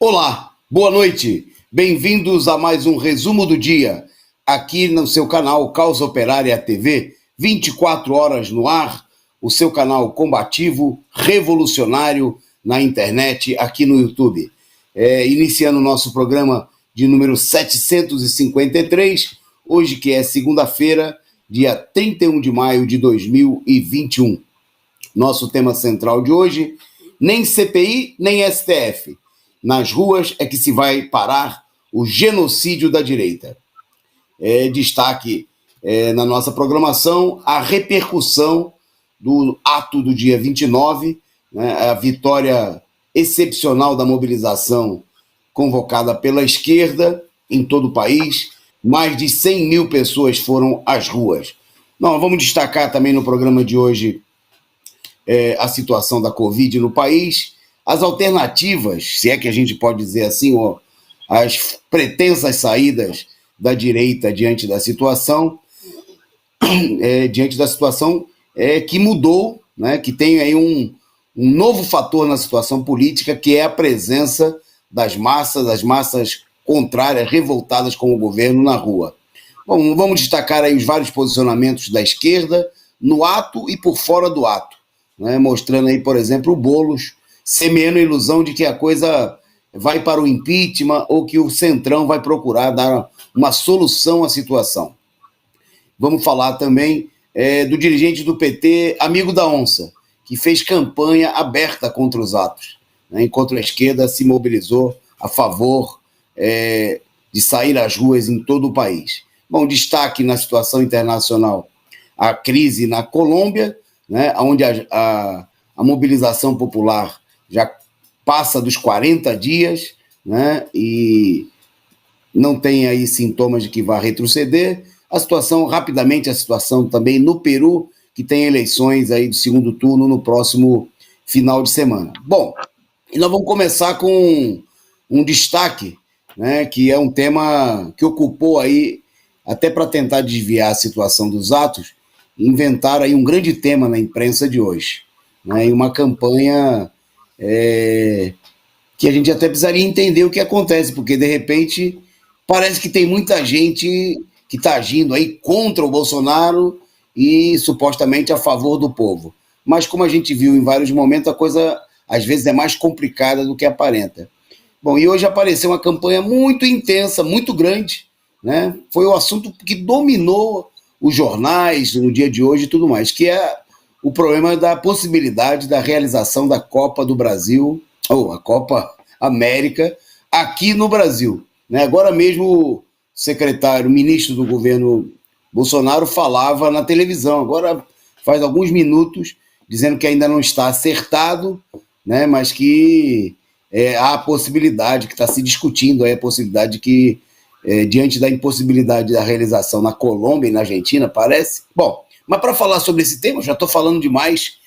Olá, boa noite. Bem-vindos a mais um resumo do dia, aqui no seu canal Causa Operária TV, 24 horas no ar, o seu canal combativo, revolucionário na internet, aqui no YouTube. Iniciando o nosso programa de número 753, hoje que é segunda-feira, dia 31 de maio de 2021. Nosso tema central de hoje, nem CPI, nem STF. Nas ruas é que se vai parar o genocídio da direita. Destaque na nossa programação a repercussão do ato do dia 29, né, a vitória excepcional da mobilização convocada pela esquerda em todo o país. Mais de 100 mil pessoas foram às ruas. Nós vamos destacar também no programa de hoje a situação da Covid no país, as alternativas, se é que a gente pode dizer assim, as pretensas saídas da direita diante da situação, que mudou, né, que tem aí um novo fator na situação política, que é a presença das massas, as massas contrárias, revoltadas com o governo na rua. Bom, vamos destacar aí os vários posicionamentos da esquerda no ato e por fora do ato, né, mostrando aí, por exemplo, o Boulos semeando a ilusão de que a coisa vai para o impeachment ou que o Centrão vai procurar dar uma solução à situação. Vamos falar também do dirigente do PT, amigo da onça, que fez campanha aberta contra os atos, né, enquanto a esquerda se mobilizou a favor de sair às ruas em todo o país. Bom, destaque na situação internacional, a crise na Colômbia, né, onde a mobilização popular já passa dos 40 dias, né, e não tem aí sintomas de que vai retroceder. A situação também no Peru, que tem eleições aí do segundo turno no próximo final de semana. Bom, e nós vamos começar com um destaque, né, que é um tema que ocupou aí, até para tentar desviar a situação dos atos, inventaram aí um grande tema na imprensa de hoje, né, e uma campanha que a gente até precisaria entender o que acontece, porque de repente parece que tem muita gente que está agindo aí contra o Bolsonaro e supostamente a favor do povo. Mas como a gente viu em vários momentos, a coisa às vezes é mais complicada do que aparenta. Bom, e hoje apareceu uma campanha muito intensa, muito grande, né? Foi o assunto que dominou os jornais no dia de hoje e tudo mais, que é o problema da possibilidade da realização da Copa do Brasil, ou a Copa América, aqui no Brasil, né? Agora mesmo o ministro do governo Bolsonaro falava na televisão, agora faz alguns minutos, dizendo que ainda não está acertado, né, mas que há a possibilidade, que está se discutindo a possibilidade que, diante da impossibilidade da realização na Colômbia e na Argentina, parece. Bom, mas para falar sobre esse tema, já estou falando demais,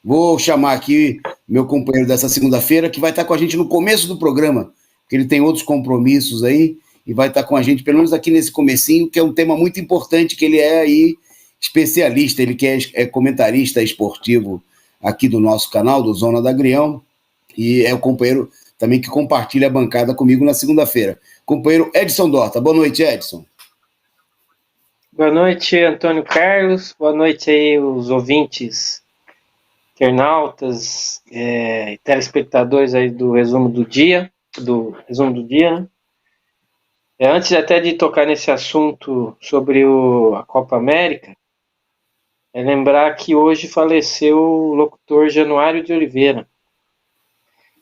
vou chamar aqui meu companheiro dessa segunda-feira, que vai estar com a gente no começo do programa, porque ele tem outros compromissos aí, e vai estar com a gente, pelo menos aqui nesse comecinho, que é um tema muito importante, que ele é aí especialista, ele que é comentarista esportivo aqui do nosso canal, do Zona da Agrião, e é o companheiro também que compartilha a bancada comigo na segunda-feira. Companheiro Edson Dorta. Boa noite, Edson. Boa noite, Antônio Carlos. Boa noite aí os ouvintes, internautas, telespectadores aí do resumo do dia, né? Antes até de tocar nesse assunto sobre a Copa América, lembrar que hoje faleceu o locutor Januário de Oliveira,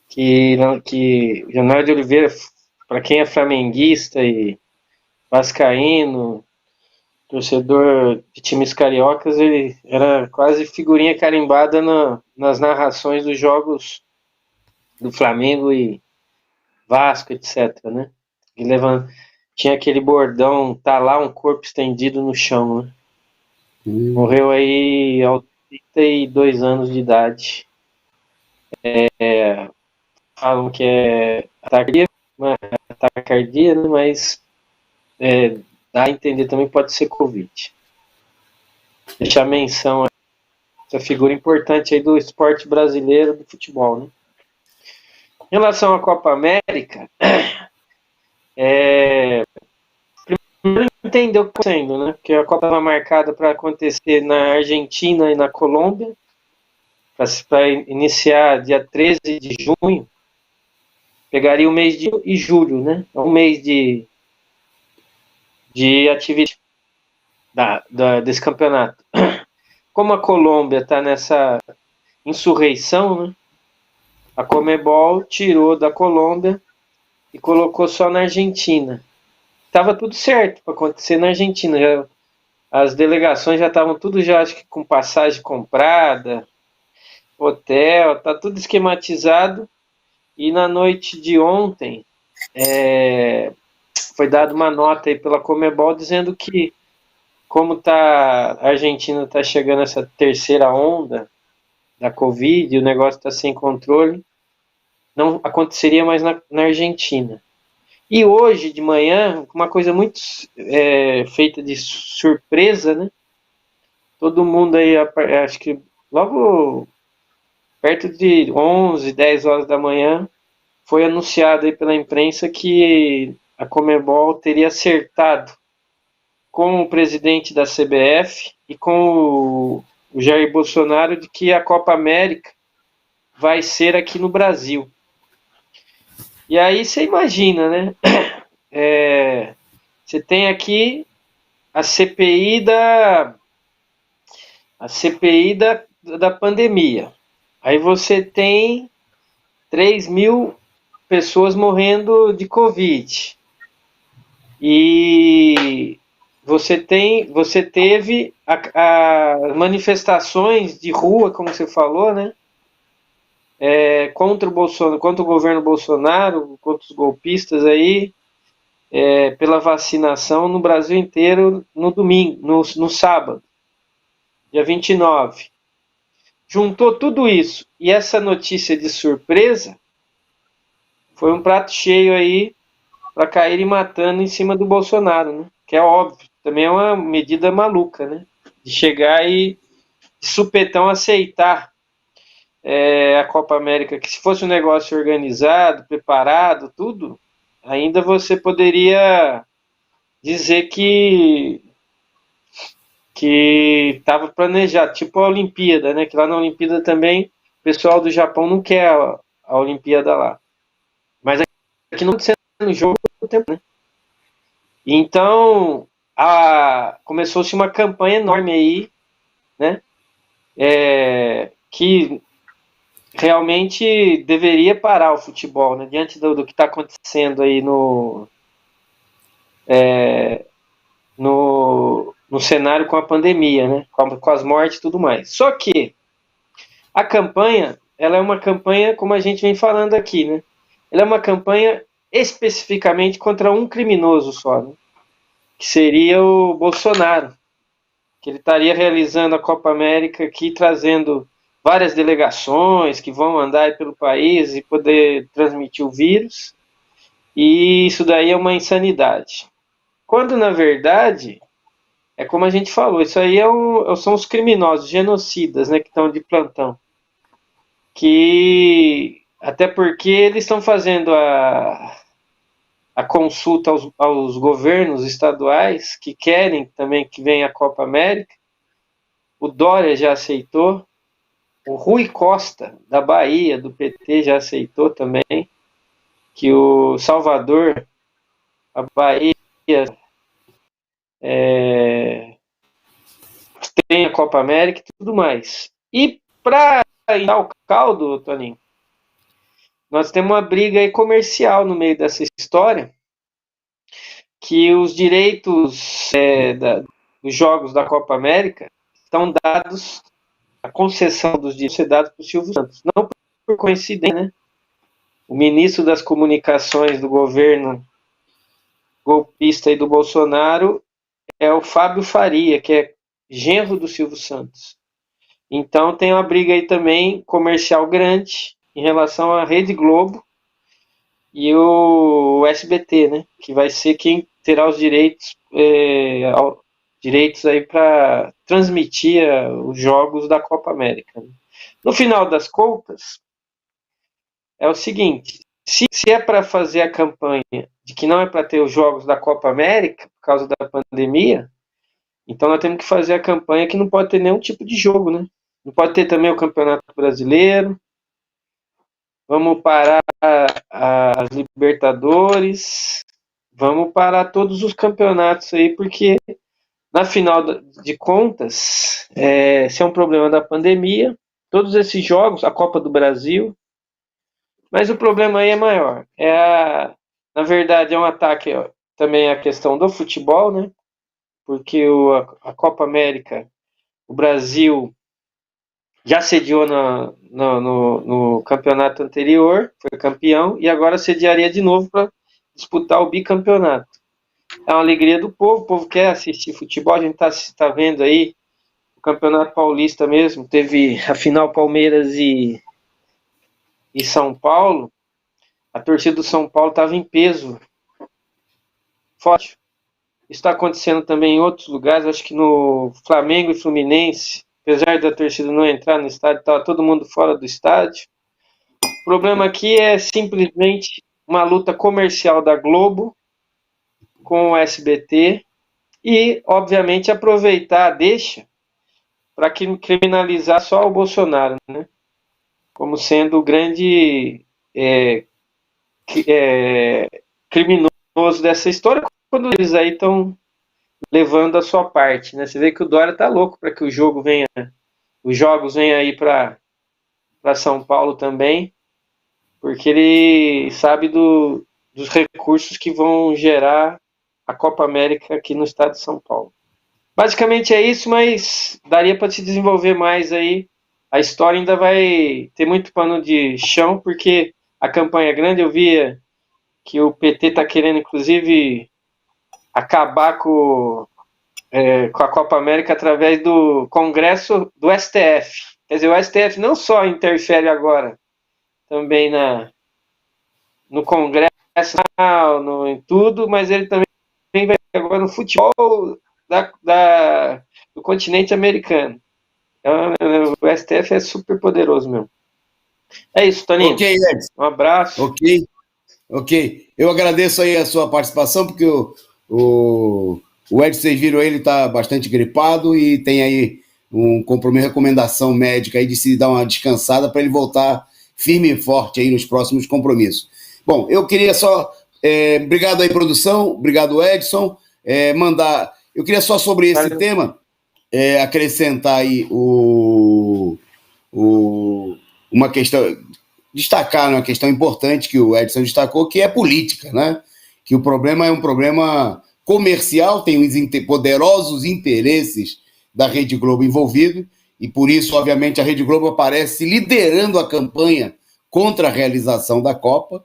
que Januário de Oliveira, para quem é flamenguista e vascaíno, torcedor de times cariocas, ele era quase figurinha carimbada nas narrações dos jogos do Flamengo e Vasco, etc., né? Ele tinha aquele bordão, tá lá um corpo estendido no chão, né? Morreu aí aos 32 anos de idade. Falam que é ataque cardíaco, né? Mas dá a entender também que pode ser Covid. Deixar menção a essa figura importante aí do esporte brasileiro, do futebol, né? Em relação à Copa América, primeiro entender o que está acontecendo, né? Porque a Copa estava marcada para acontecer na Argentina e na Colômbia, para iniciar dia 13 de junho, pegaria o mês de julho, né? Um mês de atividade desse campeonato. Como a Colômbia está nessa insurreição, né? A Conmebol tirou da Colômbia e colocou só na Argentina. Estava tudo certo para acontecer na Argentina. As delegações já estavam tudo já, acho que com passagem comprada, hotel, tá tudo esquematizado. E na noite de ontem foi dada uma nota aí pela Conmebol dizendo que como a Argentina está chegando essa terceira onda da Covid, o negócio está sem controle, não aconteceria mais na Argentina. E hoje de manhã, uma coisa muito feita de surpresa, né? Todo mundo aí, acho que logo perto de 11, 10 horas da manhã, foi anunciado aí pela imprensa que a Conmebol teria acertado com o presidente da CBF e com o Jair Bolsonaro de que a Copa América vai ser aqui no Brasil. E aí você imagina, né? Você tem aqui a CPI da pandemia. Aí você tem 3 mil pessoas morrendo de Covid. E você teve as manifestações de rua, como você falou, né? Contra o Bolsonaro, contra o governo Bolsonaro, contra os golpistas aí, pela vacinação no Brasil inteiro no domingo, no sábado, dia 29. Juntou tudo isso e essa notícia de surpresa foi um prato cheio aí para cair matando em cima do Bolsonaro, né? Que é óbvio, também é uma medida maluca, né? De chegar e de supetão aceitar a Copa América, que se fosse um negócio organizado, preparado, tudo, ainda você poderia dizer que estava planejado, tipo a Olimpíada, né? Que lá na Olimpíada também o pessoal do Japão não quer a Olimpíada lá. Mas aqui não está sendo jogo todo tempo, né? Então, começou-se uma campanha enorme aí, né? Que realmente deveria parar o futebol, né? Diante do que está acontecendo aí no cenário com a pandemia, né? Com as mortes e tudo mais. Só que a campanha, ela é uma campanha, como a gente vem falando aqui, né? Ela é uma campanha especificamente contra um criminoso só, né? Que seria o Bolsonaro, que ele estaria realizando a Copa América aqui, trazendo várias delegações que vão andar pelo país e poder transmitir o vírus, e isso daí é uma insanidade. Quando, na verdade, é como a gente falou, isso aí são os criminosos, genocidas, né, que estão de plantão. Que, até porque eles estão fazendo a consulta aos governos estaduais que querem também que venha a Copa América. O Dória já aceitou, o Rui Costa, da Bahia, do PT, já aceitou também, que o Salvador, a Bahia, tem a Copa América e tudo mais. E para dar o caldo, Toninho, nós temos uma briga aí comercial no meio dessa história, que os direitos dos jogos da Copa América estão dados, a concessão dos direitos é dada para o Silvio Santos. Não por coincidência, né? O ministro das Comunicações do governo golpista e do Bolsonaro é o Fábio Faria, que é genro do Silvio Santos. Então tem uma briga aí também comercial grande em relação à Rede Globo e o SBT, né? Que vai ser quem terá os direitos aí para transmitir os jogos da Copa América. No final das contas, é o seguinte: se é para fazer a campanha de que não é para ter os jogos da Copa América por causa da pandemia, então nós temos que fazer a campanha que não pode ter nenhum tipo de jogo, né? Não pode ter também o Campeonato Brasileiro. Vamos parar as Libertadores. Vamos parar todos os campeonatos aí, porque na final de contas, se é um problema da pandemia, todos esses jogos, a Copa do Brasil, mas o problema aí é maior. Na verdade, é um ataque também à questão do futebol, né? Porque a Copa América, o Brasil já sediou no campeonato anterior, foi campeão, e agora sediaria de novo para disputar o bicampeonato. É uma alegria do povo, o povo quer assistir futebol, a gente está vendo aí o Campeonato Paulista mesmo, teve a final Palmeiras e São Paulo, a torcida do São Paulo estava em peso forte. Isso está acontecendo também em outros lugares, acho que no Flamengo e Fluminense, apesar da torcida não entrar no estádio, estava todo mundo fora do estádio. O problema aqui é simplesmente uma luta comercial da Globo com o SBT e, obviamente, aproveitar a deixa para criminalizar só o Bolsonaro, né? Como sendo o grande criminoso dessa história, quando eles aí estão levando a sua parte, né? Você vê que o Dória tá louco para que os jogos venham aí para São Paulo também, porque ele sabe dos recursos que vão gerar a Copa América aqui no estado de São Paulo. Basicamente é isso, mas daria para se desenvolver mais aí. A história ainda vai ter muito pano de chão, porque a campanha é grande. Eu via que o PT está querendo, inclusive, acabar com a Copa América através do Congresso do STF. Quer dizer, o STF não só interfere agora também no Congresso, em tudo, mas ele também vai agora no futebol do continente americano. Então, o STF é super poderoso mesmo. É isso, Toninho. Ok, Edson. Um abraço. Ok. Eu agradeço aí a sua participação, porque o Edson, vocês viram, ele está bastante gripado e tem aí um compromisso, recomendação médica aí de se dar uma descansada para ele voltar firme e forte aí nos próximos compromissos. Bom, eu queria só... obrigado aí, produção. Obrigado, Edson. Eu queria só sobre esse tema acrescentar aí uma questão, destacar uma questão importante que o Edson destacou, que é política, né? Que o problema é um problema comercial, tem os poderosos interesses da Rede Globo envolvido, e por isso, obviamente, a Rede Globo aparece liderando a campanha contra a realização da Copa,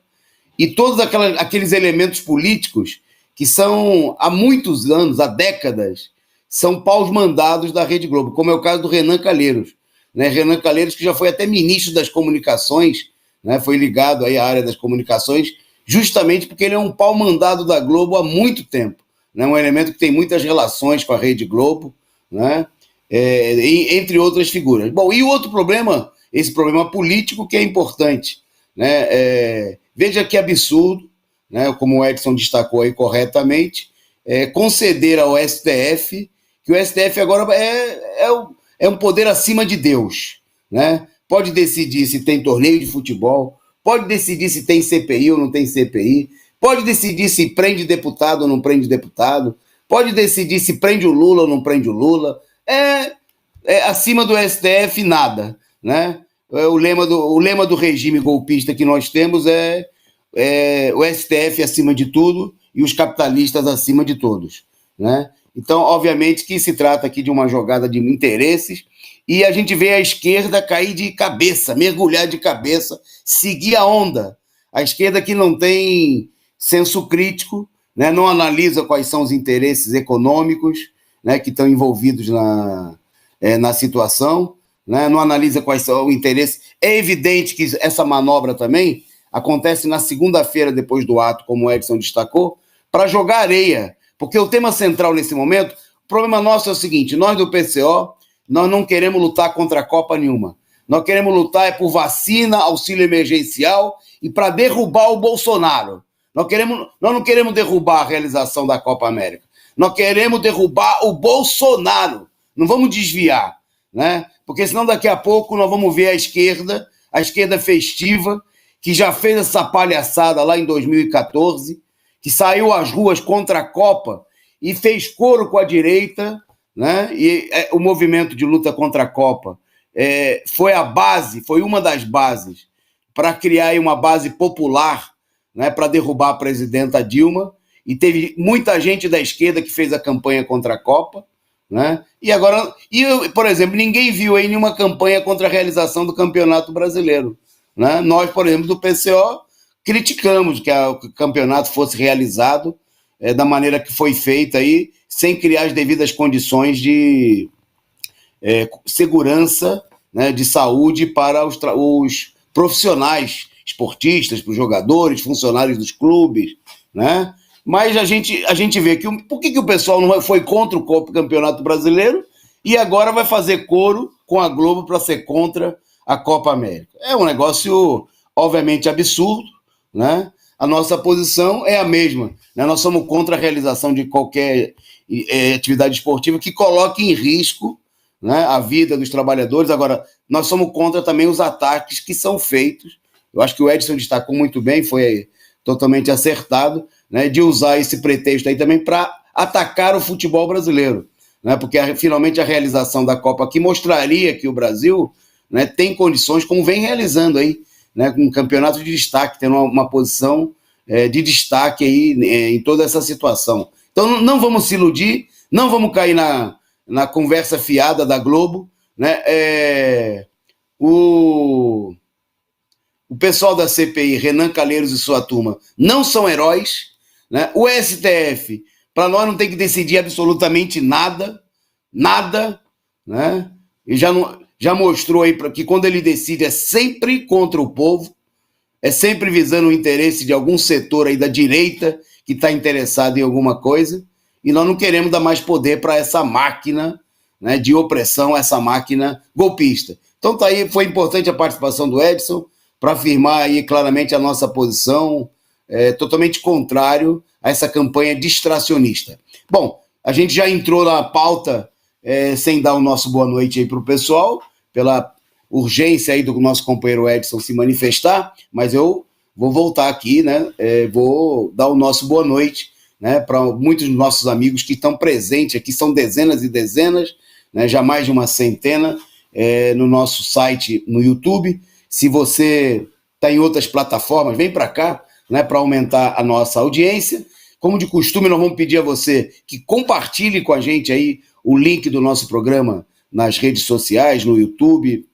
e todos aqueles elementos políticos que são, há muitos anos, há décadas, são paus mandados da Rede Globo, como é o caso do Renan Calheiros. Né? Renan Calheiros, que já foi até ministro das comunicações, né? Foi ligado aí à área das comunicações, justamente porque ele é um pau mandado da Globo há muito tempo. Né? Um elemento que tem muitas relações com a Rede Globo, né? Entre outras figuras. Bom, e o outro problema, esse problema político que é importante. Né? Veja que absurdo, né? Como o Edson destacou aí corretamente, conceder ao STF, que o STF agora é um poder acima de Deus, né? Pode decidir se tem torneio de futebol, pode decidir se tem CPI ou não tem CPI, pode decidir se prende deputado ou não prende deputado, pode decidir se prende o Lula ou não prende o Lula. Acima do STF, nada, né? O lema do regime golpista que nós temos é o STF acima de tudo e os capitalistas acima de todos, né? Então, obviamente que se trata aqui de uma jogada de interesses, e a gente vê a esquerda cair de cabeça, mergulhar de cabeça, seguir a onda. A esquerda que não tem senso crítico, né, não analisa quais são os interesses econômicos, né, que estão envolvidos na situação, né, não analisa quais são os interesses. É evidente que essa manobra também acontece na segunda-feira, depois do ato, como o Edson destacou, para jogar areia. Porque o tema central nesse momento, o problema nosso é o seguinte: nós do PCO, nós não queremos lutar contra a Copa nenhuma. Nós queremos lutar por vacina, auxílio emergencial e para derrubar o Bolsonaro. Nós não queremos derrubar a realização da Copa América. Nós queremos derrubar o Bolsonaro. Não vamos desviar, né? Porque senão daqui a pouco nós vamos ver a esquerda festiva, que já fez essa palhaçada lá em 2014, que saiu às ruas contra a Copa e fez coro com a direita, né? E o movimento de luta contra a Copa foi uma das bases para criar aí uma base popular, né, para derrubar a presidenta Dilma, e teve muita gente da esquerda que fez a campanha contra a Copa, né? Por exemplo, ninguém viu aí nenhuma campanha contra a realização do Campeonato Brasileiro, né? Nós, por exemplo, do PCO, criticamos que o campeonato fosse realizado da maneira que foi feita aí, sem criar as devidas condições de segurança, né, de saúde para os profissionais esportistas, para os jogadores, funcionários dos clubes, né? Mas a gente vê que por que o pessoal não foi contra o Campeonato Brasileiro e agora vai fazer coro com a Globo para ser contra a Copa América? É um negócio, obviamente, absurdo, né? A nossa posição é a mesma, né? Nós somos contra a realização de qualquer atividade esportiva que coloque em risco, né, a vida dos trabalhadores. Agora, nós somos contra também os ataques que são feitos. Eu acho que o Edson destacou muito bem, foi totalmente acertado, né, de usar esse pretexto aí também para atacar o futebol brasileiro, né, porque finalmente a realização da Copa aqui mostraria que o Brasil, né, tem condições, como vem realizando aí, né, com um campeonato de destaque, tendo uma posição de destaque aí em toda essa situação. Então não vamos se iludir, não vamos cair na conversa fiada da Globo, né? O pessoal da CPI, Renan Calheiros e sua turma, não são heróis, né? O STF, para nós, não tem que decidir absolutamente nada, né? E já mostrou aí que quando ele decide é sempre contra o povo, é sempre visando o interesse de algum setor aí da direita que está interessado em alguma coisa, e nós não queremos dar mais poder para essa máquina, né, de opressão, essa máquina golpista. Então tá aí, foi importante a participação do Edson para afirmar aí claramente a nossa posição, totalmente contrário a essa campanha distracionista. Bom, a gente já entrou na pauta sem dar o nosso boa noite aí para o pessoal, pela urgência aí do nosso companheiro Edson se manifestar, mas eu vou voltar aqui, né, vou dar o nosso boa noite, né, para muitos dos nossos amigos que estão presentes aqui, são dezenas e dezenas, né, já mais de uma centena, no nosso site, no YouTube. Se você está em outras plataformas, vem para cá, né, para aumentar a nossa audiência. Como de costume, nós vamos pedir a você que compartilhe com a gente aí o link do nosso programa nas redes sociais, no YouTube,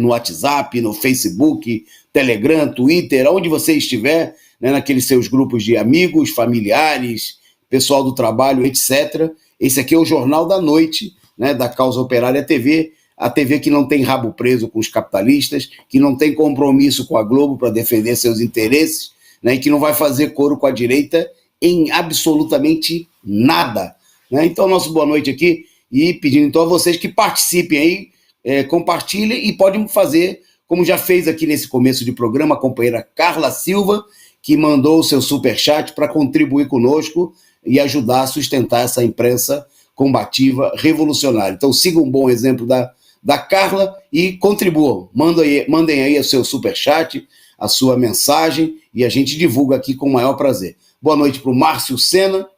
no WhatsApp, no Facebook, Telegram, Twitter, onde você estiver, né, naqueles seus grupos de amigos, familiares, pessoal do trabalho, etc. Esse aqui é o Jornal da Noite, né, da Causa Operária TV, a TV que não tem rabo preso com os capitalistas, que não tem compromisso com a Globo para defender seus interesses, né, e que não vai fazer coro com a direita em absolutamente nada, né? Então, nosso boa noite aqui, e pedindo então a vocês que participem aí, compartilhem, e podem fazer, como já fez aqui nesse começo de programa, a companheira Carla Silva, que mandou o seu superchat para contribuir conosco e ajudar a sustentar essa imprensa combativa revolucionária. Então sigam um bom exemplo da Carla e contribuam. Mandem aí o seu superchat, a sua mensagem, e a gente divulga aqui com o maior prazer. Boa noite para o Márcio Sena,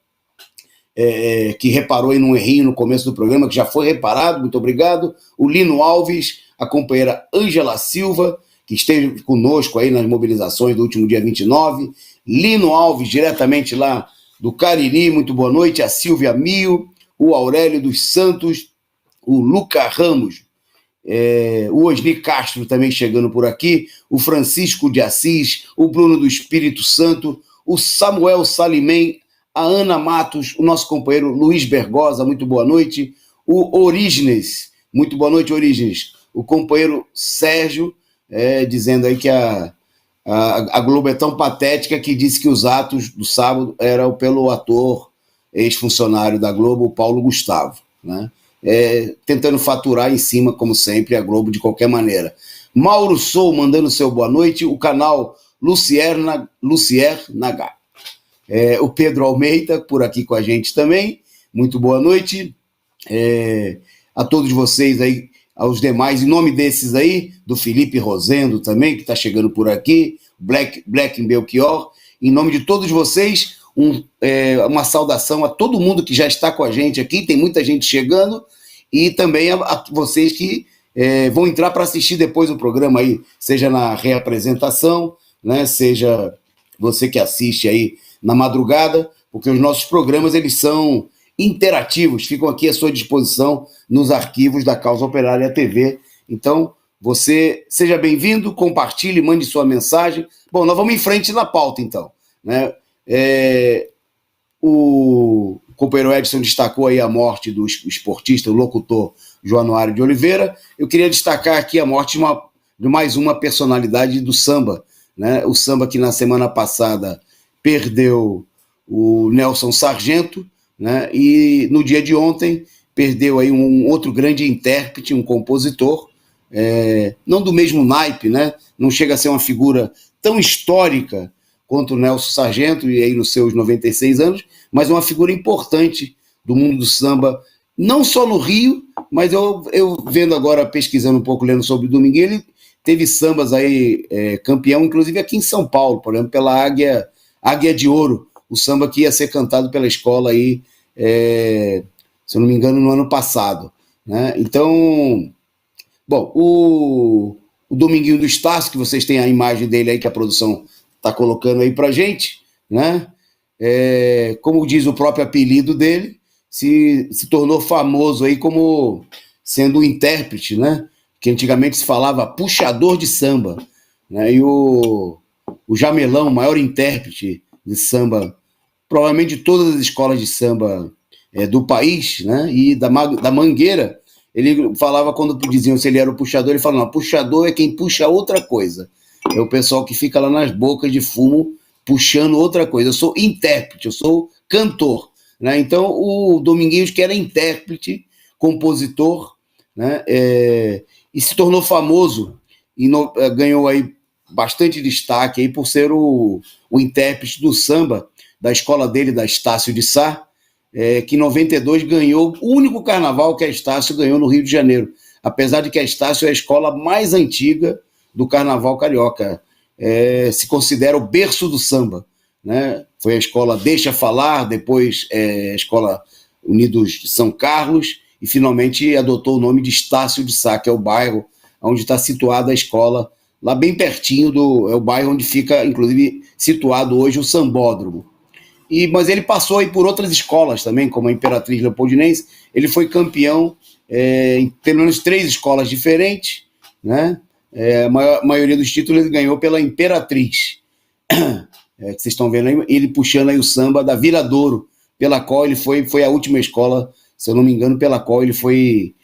que reparou aí num errinho no começo do programa, que já foi reparado, muito obrigado. O Lino Alves, a companheira Ângela Silva, que esteve conosco aí nas mobilizações do último dia 29. Lino Alves, diretamente lá do Cariri, muito boa noite. A Silvia Mio, o Aurélio dos Santos, o Luca Ramos, o Osni Castro também chegando por aqui, o Francisco de Assis, o Bruno do Espírito Santo, o Samuel Salimem, a Ana Matos, o nosso companheiro Luiz Bergosa, muito boa noite. O Orígenes, muito boa noite, Orígenes. O companheiro Sérgio, dizendo aí que a Globo é tão patética que disse que os atos do sábado eram pelo ator ex-funcionário da Globo, Paulo Gustavo, né? tentando faturar em cima, como sempre, a Globo de qualquer maneira. Mauro Sou mandando seu boa noite, o canal Lucier Nagá. O Pedro Almeida por aqui com a gente também, muito boa noite. A todos vocês aí, aos demais, em nome desses aí, do Felipe Rosendo também, que está chegando por aqui, Black em Belchior, em nome de todos vocês, uma saudação a todo mundo que já está com a gente aqui, tem muita gente chegando, e também a vocês que vão entrar para assistir depois o programa aí, seja na reapresentação, né, seja você que assiste aí na madrugada, porque os nossos programas eles são interativos, ficam aqui à sua disposição nos arquivos da Causa Operária TV. Então, você seja bem-vindo, compartilhe, mande sua mensagem. Bom, nós vamos em frente na pauta, então, né? O companheiro Edson destacou aí a morte do esportista, o locutor Januário de Oliveira. Eu queria destacar aqui a morte de mais uma personalidade do samba, né? O samba que na semana passada perdeu o Nelson Sargento, né? E no dia de ontem perdeu aí um outro grande intérprete, um compositor, não do mesmo naipe, né? Não chega a ser uma figura tão histórica quanto o Nelson Sargento, e aí nos seus 96 anos, mas uma figura importante do mundo do samba, não só no Rio, mas eu vendo agora, pesquisando um pouco, lendo sobre o Dominguinho, ele teve sambas aí, campeão, inclusive aqui em São Paulo, por exemplo, pela Águia de Ouro, o samba que ia ser cantado pela escola aí, se eu não me engano, no ano passado, né? Então, bom, o Dominguinho do Estácio, que vocês têm a imagem dele aí, que a produção está colocando aí pra gente, né? Como diz o próprio apelido dele, se tornou famoso aí como sendo um intérprete, né? Que antigamente se falava puxador de samba, né? E o Jamelão, o maior intérprete de samba, provavelmente de todas as escolas de samba do país, né? E da Mangueira, ele falava, quando diziam se ele era o puxador, ele falava, não, puxador é quem puxa outra coisa. É o pessoal que fica lá nas bocas de fumo puxando outra coisa. Eu sou intérprete, eu sou cantor, né? Então o Dominguinhos, que era intérprete, compositor, né? E se tornou famoso e ganhou aí bastante destaque aí por ser o intérprete do samba da escola dele, da Estácio de Sá, que em 92 ganhou o único carnaval que a Estácio ganhou no Rio de Janeiro, apesar de que a Estácio é a escola mais antiga do carnaval carioca, se considera o berço do samba, né? Foi a escola Deixa Falar, depois a escola Unidos de São Carlos, e finalmente adotou o nome de Estácio de Sá, que é o bairro onde está situada a escola, lá bem pertinho é o bairro onde fica, inclusive, situado hoje o Sambódromo. Mas ele passou aí por outras escolas também, como a Imperatriz Leopoldinense. Ele foi campeão em pelo menos 3 escolas diferentes, né? A maioria dos títulos ele ganhou pela Imperatriz, que vocês estão vendo aí, ele puxando aí o samba da Viradouro, pela qual ele foi a última escola, se eu não me engano, pela qual ele foi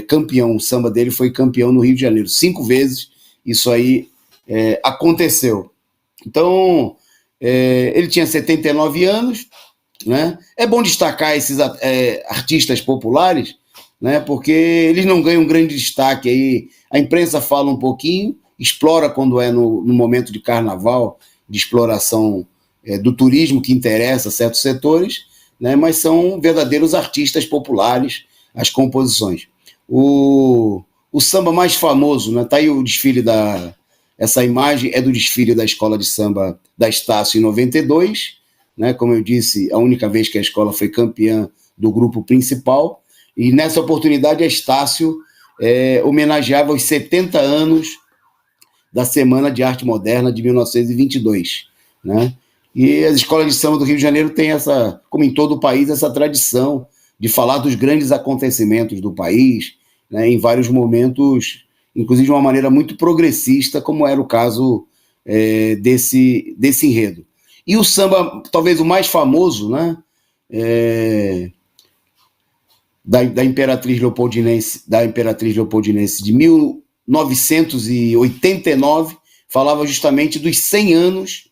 campeão. O samba dele foi campeão no Rio de Janeiro 5 vezes. Isso aí aconteceu. Então, ele tinha 79 anos, né? É bom destacar esses artistas populares, né? Porque eles não ganham grande destaque aí. A imprensa fala um pouquinho, explora quando é no momento de carnaval, de exploração do turismo que interessa a certos setores, né? Mas são verdadeiros artistas populares as composições. O samba mais famoso, né? Tá aí o desfile essa imagem é do desfile da escola de samba da Estácio em 92, né? Como eu disse, a única vez que a escola foi campeã do grupo principal, e nessa oportunidade a Estácio homenageava os 70 anos da Semana de Arte Moderna de 1922, né? E as escolas de samba do Rio de Janeiro têm como em todo o país, essa tradição de falar dos grandes acontecimentos do país, né? Em vários momentos, inclusive de uma maneira muito progressista, como era o caso desse enredo. E o samba, talvez o mais famoso, né? Da Imperatriz Leopoldinense de 1989, falava justamente dos 100 anos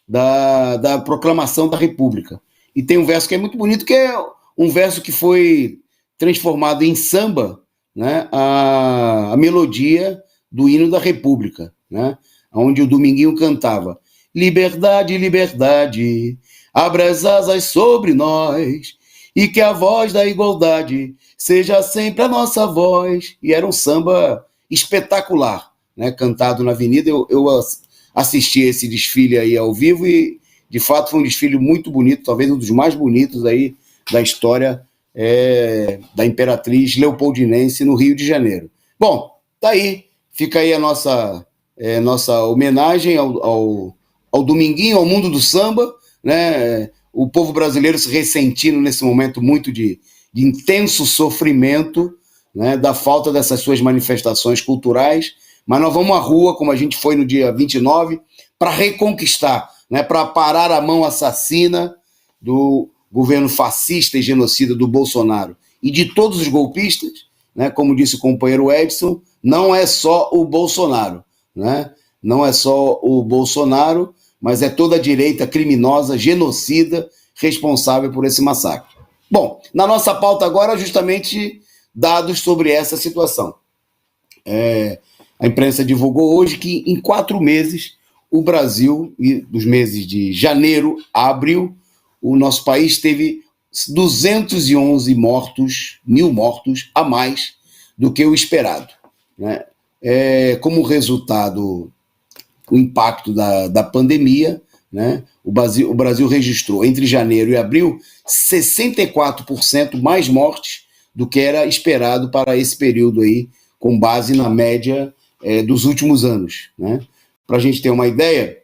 da proclamação da República. E tem um verso que é muito bonito, que é um verso que foi transformado em samba, né, a melodia do hino da República, né, onde o Dominguinho cantava: liberdade, liberdade, abra as asas sobre nós, e que a voz da igualdade seja sempre a nossa voz. E era um samba espetacular, né, cantado na avenida. Eu assisti esse desfile aí ao vivo e, de fato, foi um desfile muito bonito, talvez um dos mais bonitos aí da história da Imperatriz Leopoldinense no Rio de Janeiro. Bom, tá aí, fica aí a nossa homenagem ao Dominguinho, ao mundo do samba, né? O povo brasileiro se ressentindo nesse momento muito de intenso sofrimento, né, da falta dessas suas manifestações culturais, mas nós vamos à rua, como a gente foi no dia 29, para reconquistar, né, para parar a mão assassina do governo fascista e genocida do Bolsonaro e de todos os golpistas, né, como disse o companheiro Edson, não é só o Bolsonaro, né, não é só o Bolsonaro, mas é toda a direita criminosa, genocida, responsável por esse massacre. Bom, na nossa pauta agora, justamente dados sobre essa situação. A imprensa divulgou hoje que em 4 meses, o Brasil, dos meses de janeiro a abril, o nosso país teve 211 mil mortos a mais do que o esperado, né? Como resultado, o impacto da pandemia, né? O Brasil registrou entre janeiro e abril 64% mais mortes do que era esperado para esse período aí, com base na média dos últimos anos, né? Para a gente ter uma ideia,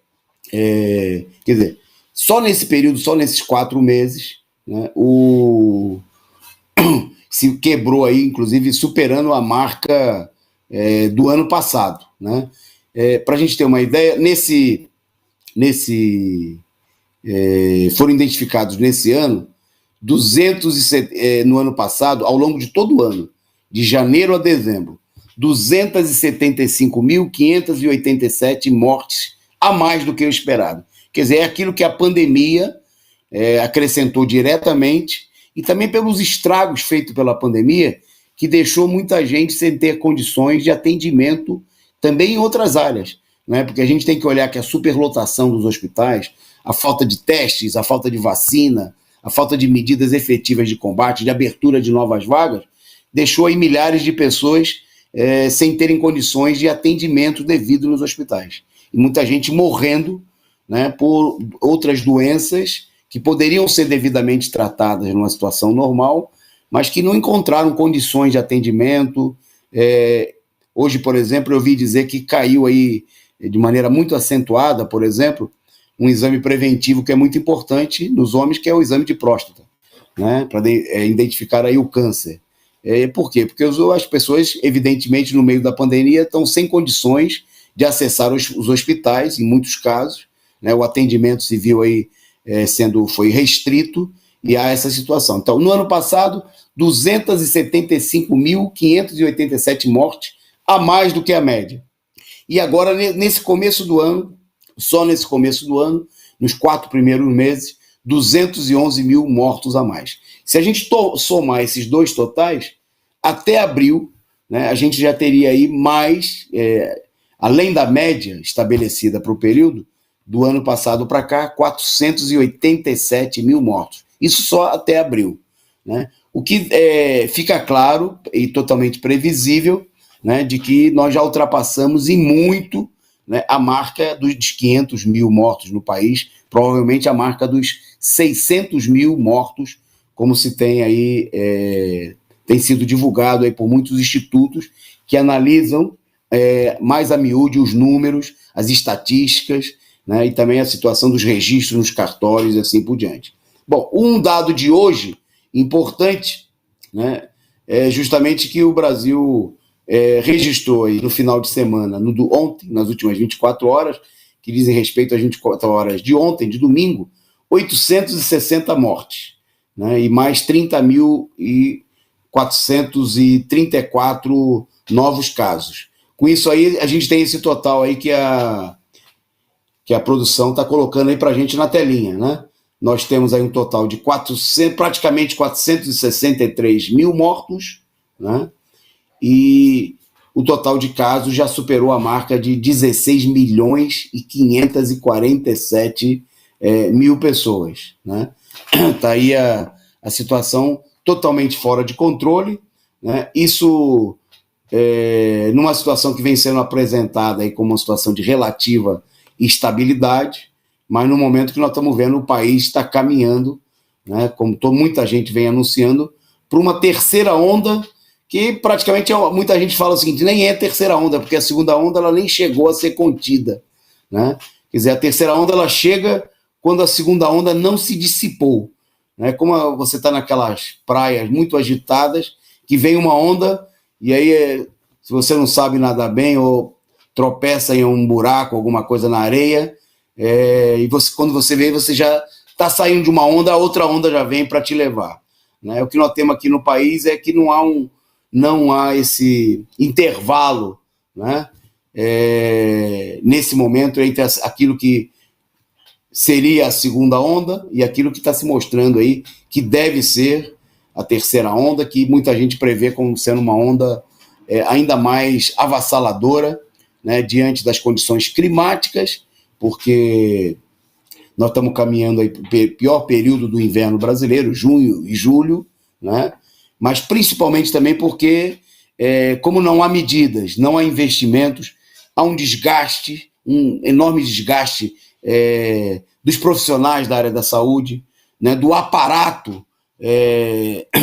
quer dizer, só nesse período, só nesses 4 meses, né, se quebrou aí, inclusive superando a marca do ano passado, né? Para a gente ter uma ideia, foram identificados nesse ano no ano passado, ao longo de todo o ano, de janeiro a dezembro, 275.587 mortes a mais do que o esperado. Quer dizer, é aquilo que a pandemia acrescentou diretamente, e também pelos estragos feitos pela pandemia, que deixou muita gente sem ter condições de atendimento também em outras áreas, né? Porque a gente tem que olhar que a superlotação dos hospitais, a falta de testes, a falta de vacina, a falta de medidas efetivas de combate, de abertura de novas vagas, deixou aí milhares de pessoas sem terem condições de atendimento devido nos hospitais. E muita gente morrendo, né, por outras doenças que poderiam ser devidamente tratadas numa situação normal, mas que não encontraram condições de atendimento. Hoje, por exemplo, eu ouvi dizer que caiu aí de maneira muito acentuada, por exemplo, um exame preventivo que é muito importante nos homens, que é o exame de próstata, né, para identificar aí o câncer. Por quê? Porque as pessoas, evidentemente, no meio da pandemia, estão sem condições de acessar os hospitais, em muitos casos, né, o atendimento civil aí foi restrito, e há essa situação. Então, no ano passado, 275.587 mortes a mais do que a média. E agora, nesse começo do ano, só nesse começo do ano, nos 4 primeiros meses, 211 mil mortos a mais. Se a gente somar esses dois totais, até abril, né, a gente já teria aí mais, além da média estabelecida para o período, do ano passado para cá, 487 mil mortos. Isso só até abril, né? O que fica claro e totalmente previsível, né, de que nós já ultrapassamos em muito, né, a marca dos 500 mil mortos no país, provavelmente a marca dos 600 mil mortos, como se tem aí, tem sido divulgado aí por muitos institutos que analisam mais a miúde os números, as estatísticas, né, e também a situação dos registros nos cartórios e assim por diante. Bom, um dado de hoje importante, né, é justamente que o Brasil registrou aí no final de semana, ontem, nas últimas 24 horas, que dizem respeito às 24 horas de ontem, de domingo, 860 mortes, né, e mais 30.434 novos casos. Com isso aí, a gente tem esse total aí que a produção está colocando aí para a gente na telinha, né? nós temos aí um total de praticamente 463 mil mortos, né? E o total de casos já superou a marca de 16 milhões e 547 mil pessoas, né? Está aí a situação totalmente fora de controle, né? Isso numa situação que vem sendo apresentada aí como uma situação de relativa estabilidade, mas no momento que nós estamos vendo o país está caminhando, né, como muita gente vem anunciando, para uma terceira onda, que praticamente muita gente fala o seguinte, nem é terceira onda, porque a segunda onda ela nem chegou a ser contida, né? Quer dizer, a terceira onda ela chega quando a segunda onda não se dissipou, né? Como você está naquelas praias muito agitadas, que vem uma onda, e aí se você não sabe nadar bem ou tropeça em um buraco, alguma coisa na areia, e quando você vê, você já está saindo de uma onda, a outra onda já vem para te levar, né? O que nós temos aqui no país é que não há esse intervalo, né? Nesse momento entre aquilo que seria a segunda onda e aquilo que está se mostrando aí que deve ser a terceira onda, que muita gente prevê como sendo uma onda ainda mais avassaladora, né, diante das condições climáticas, porque nós estamos caminhando aí para o pior período do inverno brasileiro, junho e julho, né, mas principalmente também porque, como não há medidas, não há investimentos, há um desgaste, um enorme desgaste dos profissionais da área da saúde, né, do aparato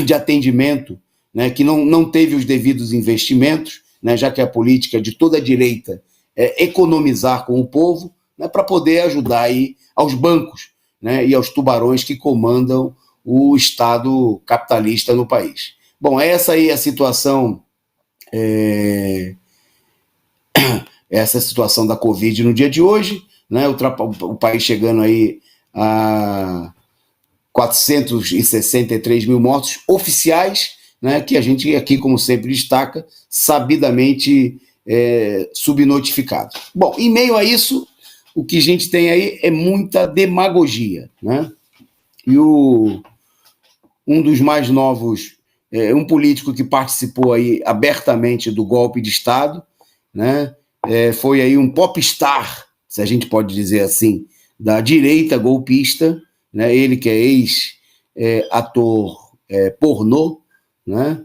de atendimento, né, que não teve os devidos investimentos, né, já que a política de toda a direita é economizar com o povo, né, para poder ajudar aí aos bancos, né, e aos tubarões que comandam o Estado capitalista no país. Bom, essa aí é a situação, essa situação da Covid no dia de hoje, né, o país chegando aí a 463 mil mortos oficiais, né, que a gente aqui, como sempre, destaca, sabidamente subnotificado. Bom, em meio a isso, o que a gente tem aí é muita demagogia, né? E um dos mais novos, um político que participou aí abertamente do golpe de Estado, né? Foi aí um popstar, se a gente pode dizer assim, da direita golpista, né? Ele que é ex-ator pornô, né?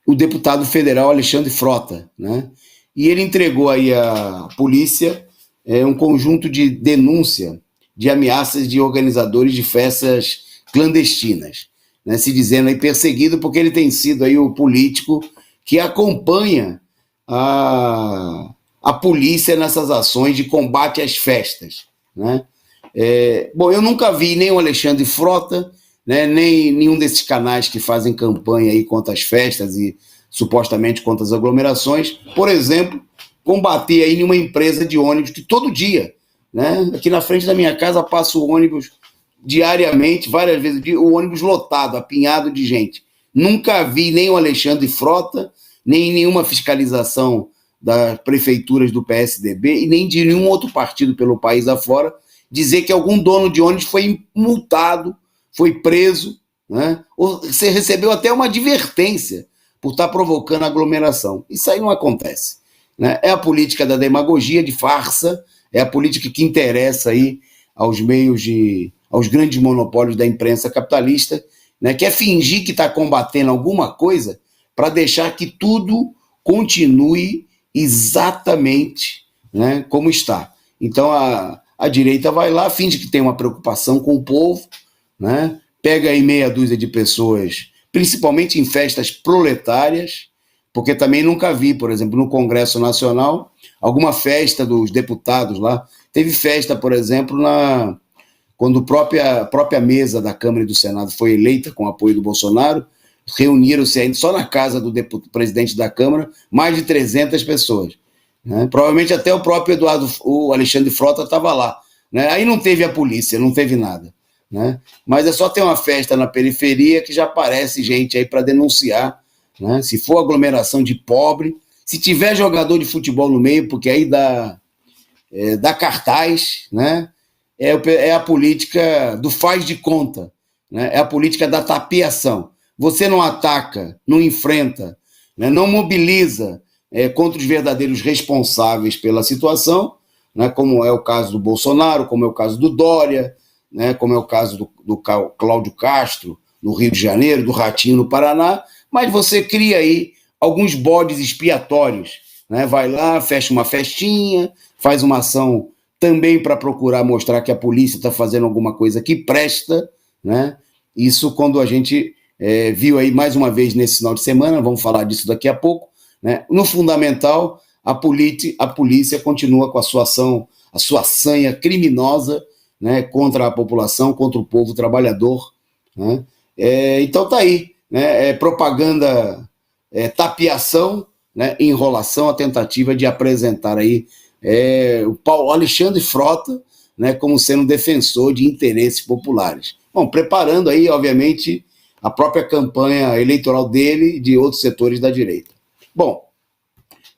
O deputado federal Alexandre Frota, né? E ele entregou aí à polícia um conjunto de denúncia de ameaças de organizadores de festas clandestinas, né? Se dizendo aí perseguido porque ele tem sido aí o político que acompanha a polícia nessas ações de combate às festas, né? Bom, eu nunca vi nem o Alexandre Frota, né, nem nenhum desses canais que fazem campanha aí contra as festas e supostamente contra as aglomerações, por exemplo, combater aí em uma empresa de ônibus que todo dia, né, aqui na frente da minha casa passa o ônibus diariamente, várias vezes, o ônibus lotado, apinhado de gente. Nunca vi nem o Alexandre Frota, nem nenhuma fiscalização das prefeituras do PSDB e nem de nenhum outro partido pelo país afora dizer que algum dono de ônibus foi multado, foi preso, né? Ou você recebeu até uma advertência por estar provocando aglomeração. Isso aí não acontece, né? É a política da demagogia, de farsa, é a política que interessa aí aos aos grandes monopólios da imprensa capitalista, né? Que é fingir que está combatendo alguma coisa para deixar que tudo continue exatamente, né, como está. Então a direita vai lá, finge que tem uma preocupação com o povo, né? Pega aí meia dúzia de pessoas, principalmente em festas proletárias, porque também nunca vi, por exemplo, no Congresso Nacional, alguma festa dos deputados lá. Teve festa, por exemplo, quando a própria mesa da Câmara e do Senado foi eleita com o apoio do Bolsonaro, reuniram-se ainda só na casa do presidente da Câmara mais de 300 pessoas, né? Provavelmente até o próprio o Alexandre Frota estava lá, né? Aí não teve a polícia, não teve nada, né? Mas é só ter uma festa na periferia que já aparece gente aí para denunciar, né? Se for aglomeração de pobre, se tiver jogador de futebol no meio, porque aí dá cartaz, né? é a política do faz de conta, né? É a política da tapiação. Você não ataca, não enfrenta, né? Não mobiliza contra os verdadeiros responsáveis pela situação, né? Como é o caso do Bolsonaro, como é o caso do Dória, né? Como é o caso do Cláudio Castro, no Rio de Janeiro, do Ratinho no Paraná, mas você cria aí alguns bodes expiatórios, né? Vai lá, fecha uma festinha, faz uma ação também para procurar mostrar que a polícia está fazendo alguma coisa que presta, né? Isso quando a gente viu aí mais uma vez nesse final de semana, vamos falar disso daqui a pouco, né? No fundamental, a polícia continua com a sua ação, a sua sanha criminosa, né? Contra a população, contra o povo trabalhador, né? Então tá aí, né? Propaganda, tapiação, né? Enrolação, a tentativa de apresentar aí o Paulo Alexandre Frota, né, como sendo defensor de interesses populares. Bom, preparando aí, obviamente, a própria campanha eleitoral dele e de outros setores da direita. Bom,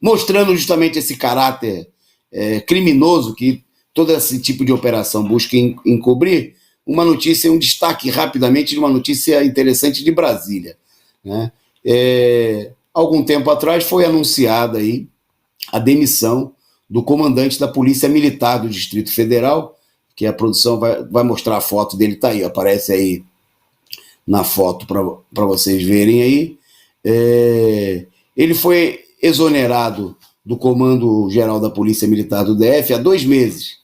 mostrando justamente esse caráter criminoso que todo esse tipo de operação busca encobrir, uma notícia, um destaque rapidamente de uma notícia interessante de Brasília, né? Algum tempo atrás foi anunciada aí a demissão do comandante da Polícia Militar do Distrito Federal, que a produção vai mostrar a foto dele, tá aí, aparece aí na foto para vocês verem aí. Ele foi exonerado do Comando Geral da Polícia Militar do DF há 2 meses.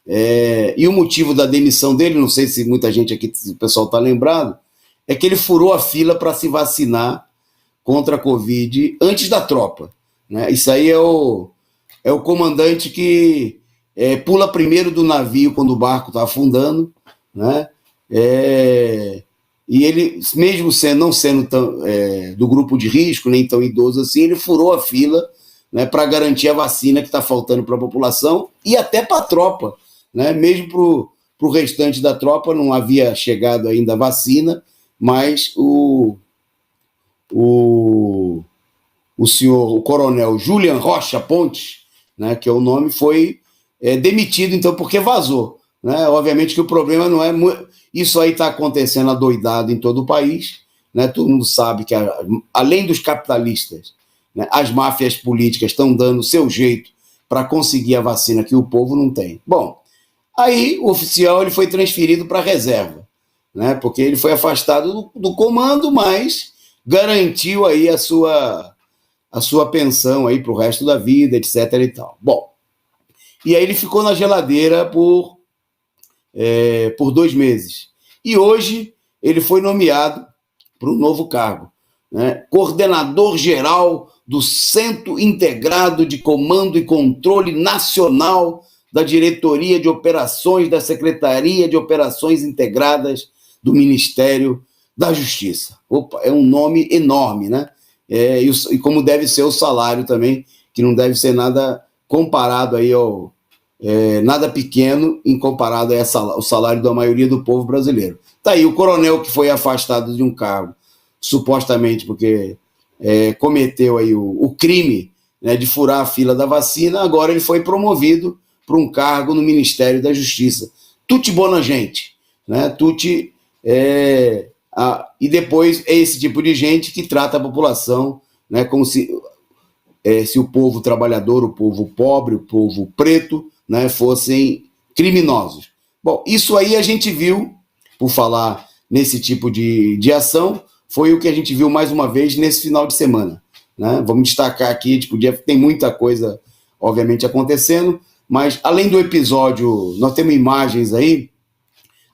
E o motivo da demissão dele, não sei se muita gente aqui, se o pessoal está lembrado, é que ele furou a fila para se vacinar contra a Covid antes da tropa, né? Isso aí é o comandante que pula primeiro do navio quando o barco está afundando, né? E ele, mesmo não sendo do grupo de risco, nem tão idoso assim, ele furou a fila, né, para garantir a vacina que está faltando para a população e até para a tropa, né? Mesmo para o restante da tropa não havia chegado ainda a vacina, mas o coronel Julian Rocha Pontes, né, que é o nome, foi demitido, então, porque vazou, né? Obviamente que o problema não é... Isso aí está acontecendo adoidado em todo o país, né? Todo mundo sabe que, além dos capitalistas, né, as máfias políticas estão dando o seu jeito para conseguir a vacina que o povo não tem. Bom, aí o oficial ele foi transferido para a reserva, né? Porque ele foi afastado do comando, mas garantiu aí a sua pensão aí para o resto da vida, etc. e tal. Bom, e aí ele ficou na geladeira por 2 meses. E hoje ele foi nomeado para um novo cargo, né? Coordenador geral do Centro Integrado de Comando e Controle Nacional da Diretoria de Operações da Secretaria de Operações Integradas do Ministério da Justiça. Opa, é um nome enorme, né? E como deve ser o salário também, que não deve ser nada comparado aí nada pequeno em comparado ao salário da maioria do povo brasileiro. Tá aí o coronel que foi afastado de um cargo, supostamente porque cometeu aí o crime, né, de furar a fila da vacina, agora ele foi promovido para um cargo no Ministério da Justiça. Tutti bona gente, né? Tutti... e depois é esse tipo de gente que trata a população, né, como se o povo trabalhador, o povo pobre, o povo preto, né, fossem criminosos. Bom, isso aí a gente viu, por falar nesse tipo de ação, foi o que a gente viu mais uma vez nesse final de semana, né? Vamos destacar aqui, tem muita coisa, obviamente, acontecendo, mas além do episódio, nós temos imagens aí.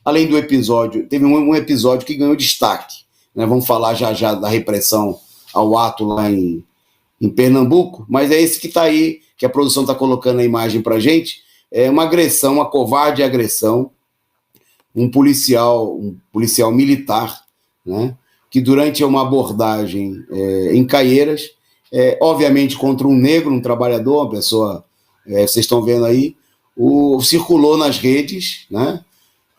Além do episódio, teve um episódio que ganhou destaque, né? Vamos falar já da repressão ao ato lá em Pernambuco, mas é esse que está aí, que a produção está colocando a imagem para a gente. É uma agressão, uma covarde agressão, um policial militar, né? Que durante uma abordagem em Caieiras, obviamente contra um negro, um trabalhador, uma pessoa, vocês estão vendo aí, circulou nas redes, né?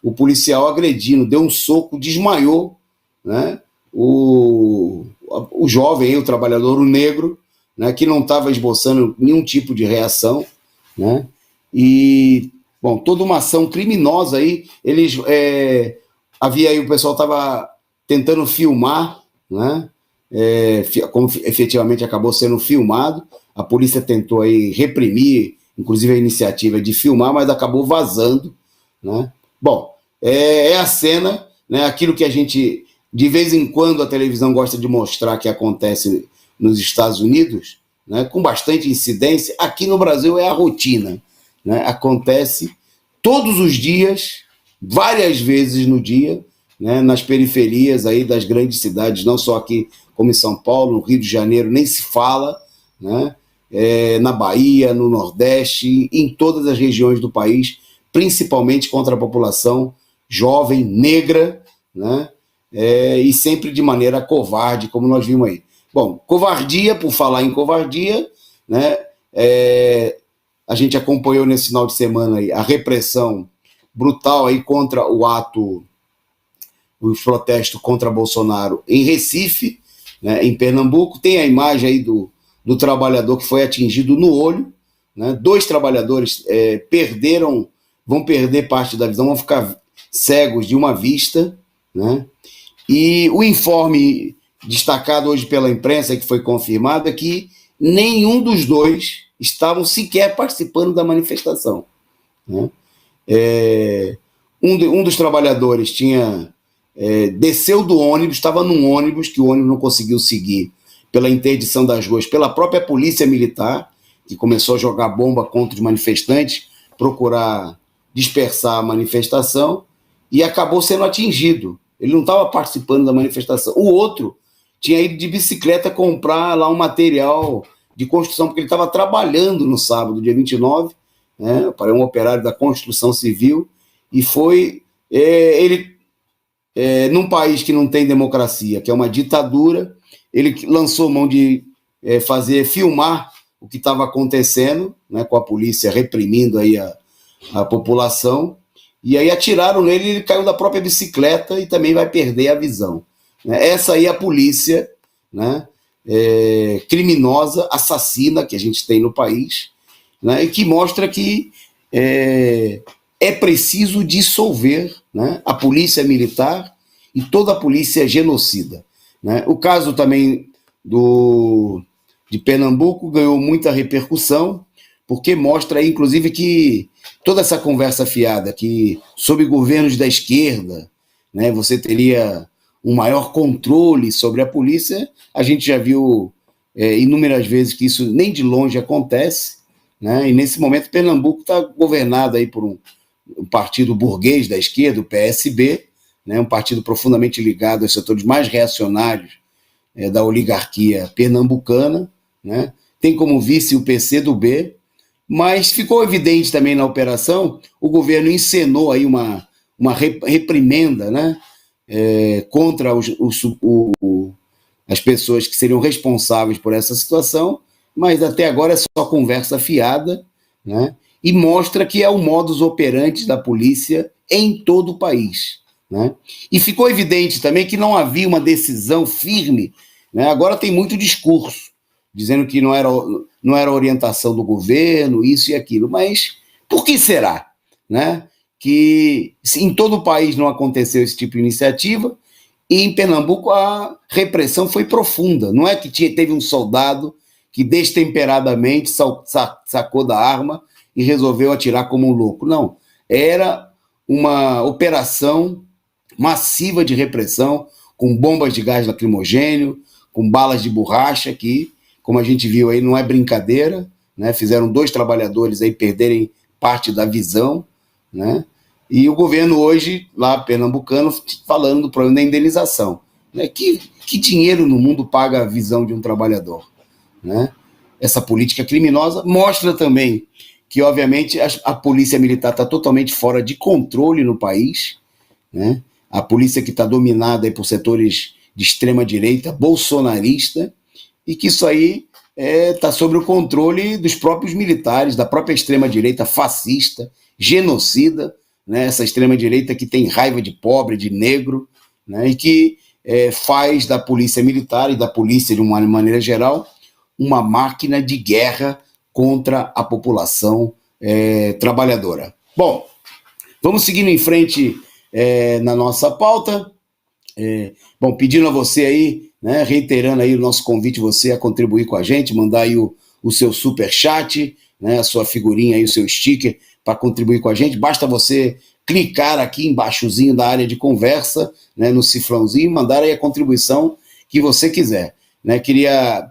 O policial agredindo, deu um soco, desmaiou, né? O jovem, o trabalhador, o negro, né? Que não estava esboçando nenhum tipo de reação, né? E Bom, toda uma ação criminosa aí, eles, havia aí, o pessoal estava tentando filmar, né, como efetivamente acabou sendo filmado, a polícia tentou aí reprimir, inclusive a iniciativa de filmar, mas acabou vazando, né. Bom, é a cena, né, aquilo que a gente, de vez em quando a televisão gosta de mostrar que acontece nos Estados Unidos, né, com bastante incidência, aqui no Brasil é a rotina, né, acontece todos os dias, várias vezes no dia, né, nas periferias aí das grandes cidades, não só aqui como em São Paulo, no Rio de Janeiro, nem se fala, né, na Bahia, no Nordeste, em todas as regiões do país, principalmente contra a população jovem, negra, né, e sempre de maneira covarde, como nós vimos aí. Bom, covardia, por falar em covardia, né, a gente acompanhou nesse final de semana aí a repressão brutal aí contra os protestos contra Bolsonaro em Recife, né, em Pernambuco. Tem a imagem aí do trabalhador que foi atingido no olho, né, 2 trabalhadores vão perder parte da visão, vão ficar cegos de uma vista, né, e o informe destacado hoje pela imprensa, que foi confirmado, é que nenhum dos 2 estavam sequer participando da manifestação, né. Um dos trabalhadores desceu do ônibus, estava num ônibus, que o ônibus não conseguiu seguir pela interdição das ruas, pela própria polícia militar, que começou a jogar bomba contra os manifestantes, procurar dispersar a manifestação, e acabou sendo atingido. Ele não estava participando da manifestação. O outro tinha ido de bicicleta comprar lá um material de construção, porque ele estava trabalhando no sábado, dia 29, né, para um operário da construção civil, e foi num país que não tem democracia, que é uma ditadura, ele lançou mão de filmar o que estava acontecendo, né, com a polícia reprimindo aí a população, e aí atiraram nele, ele caiu da própria bicicleta e também vai perder a visão. Essa aí é a polícia, né, criminosa, assassina que a gente tem no país, né, e que mostra que é preciso dissolver, né, a polícia militar e toda a polícia genocida, né. O caso também de Pernambuco ganhou muita repercussão, porque mostra aí, inclusive, que toda essa conversa fiada, que sob governos da esquerda, né, você teria um maior controle sobre a polícia, a gente já viu inúmeras vezes que isso nem de longe acontece, né, e nesse momento Pernambuco está governado aí por um partido burguês da esquerda, o PSB, né, um partido profundamente ligado aos setores mais reacionários da oligarquia pernambucana, né, tem como vice o PCdoB, mas ficou evidente também na operação, o governo encenou aí uma reprimenda, né, contra as pessoas que seriam responsáveis por essa situação, mas até agora é só conversa fiada, né, e mostra que é o modus operandi da polícia em todo o país, né. E ficou evidente também que não havia uma decisão firme, né. Agora tem muito discurso, dizendo que não era orientação do governo, isso e aquilo, mas por que será, né, que em todo o país não aconteceu esse tipo de iniciativa, e em Pernambuco a repressão foi profunda, não é que teve um soldado que destemperadamente sacou da arma e resolveu atirar como um louco, não, era uma operação massiva de repressão, com bombas de gás lacrimogêneo, com balas de borracha, que, como a gente viu aí, não é brincadeira, né? Fizeram 2 trabalhadores aí perderem parte da visão, né? E o governo hoje, lá pernambucano, falando do problema da indenização, né? Que dinheiro no mundo paga a visão de um trabalhador, né? Essa política criminosa mostra também que, obviamente, a polícia militar está totalmente fora de controle no país, né? A polícia que está dominada aí por setores de extrema-direita, bolsonarista, e que isso aí está sob o controle dos próprios militares, da própria extrema-direita fascista, genocida, né? Essa extrema-direita que tem raiva de pobre, de negro, né? E que faz da polícia militar e da polícia, de uma maneira geral, uma máquina de guerra contra a população trabalhadora. Bom, vamos seguindo em frente na nossa pauta. Bom, pedindo a você aí, né, reiterando aí o nosso convite você a contribuir com a gente, mandar aí o seu superchat, né, a sua figurinha aí, o seu sticker para contribuir com a gente. Basta você clicar aqui embaixozinho da área de conversa, né, no cifrãozinho, e mandar aí a contribuição que você quiser. Né? Queria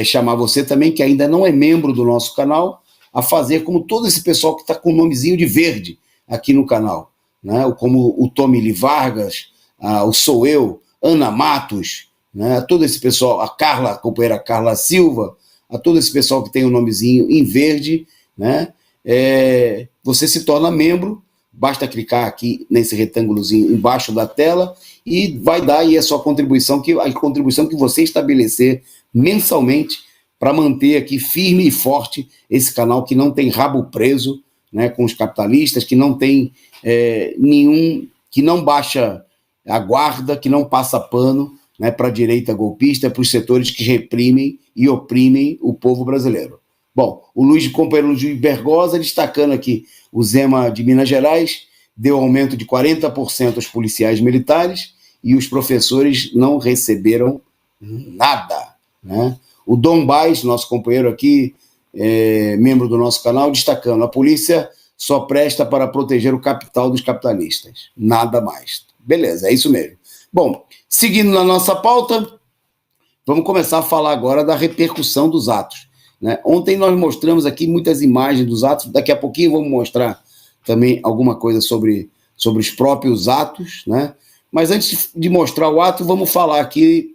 chamar você também, que ainda não é membro do nosso canal, a fazer como todo esse pessoal que está com o nomezinho de verde aqui no canal. Né? Como o Tommy Vargas, o Sou Eu, Ana Matos, né? Todo esse pessoal, a companheira Carla Silva, a todo esse pessoal que tem o nomezinho em verde, né? Você se torna membro, basta clicar aqui nesse retângulozinho embaixo da tela e vai dar aí a sua contribuição, a contribuição que você estabelecer mensalmente para manter aqui firme e forte esse canal que não tem rabo preso, né, com os capitalistas, que não tem que não baixa a guarda, que não passa pano, né, para a direita golpista, para os setores que reprimem e oprimem o povo brasileiro. Bom, o companheiro Luiz Bergosa, destacando aqui o Zema de Minas Gerais, deu aumento de 40% aos policiais militares e os professores não receberam nada. Né? O Dom Baes, nosso companheiro aqui, membro do nosso canal, destacando: a polícia só presta para proteger o capital dos capitalistas, nada mais. Beleza, é isso mesmo. Bom, seguindo na nossa pauta, vamos começar a falar agora da repercussão dos atos. Né? Ontem nós mostramos aqui muitas imagens dos atos, daqui a pouquinho vamos mostrar também alguma coisa sobre os próprios atos, né? Mas antes de mostrar o ato, vamos falar aqui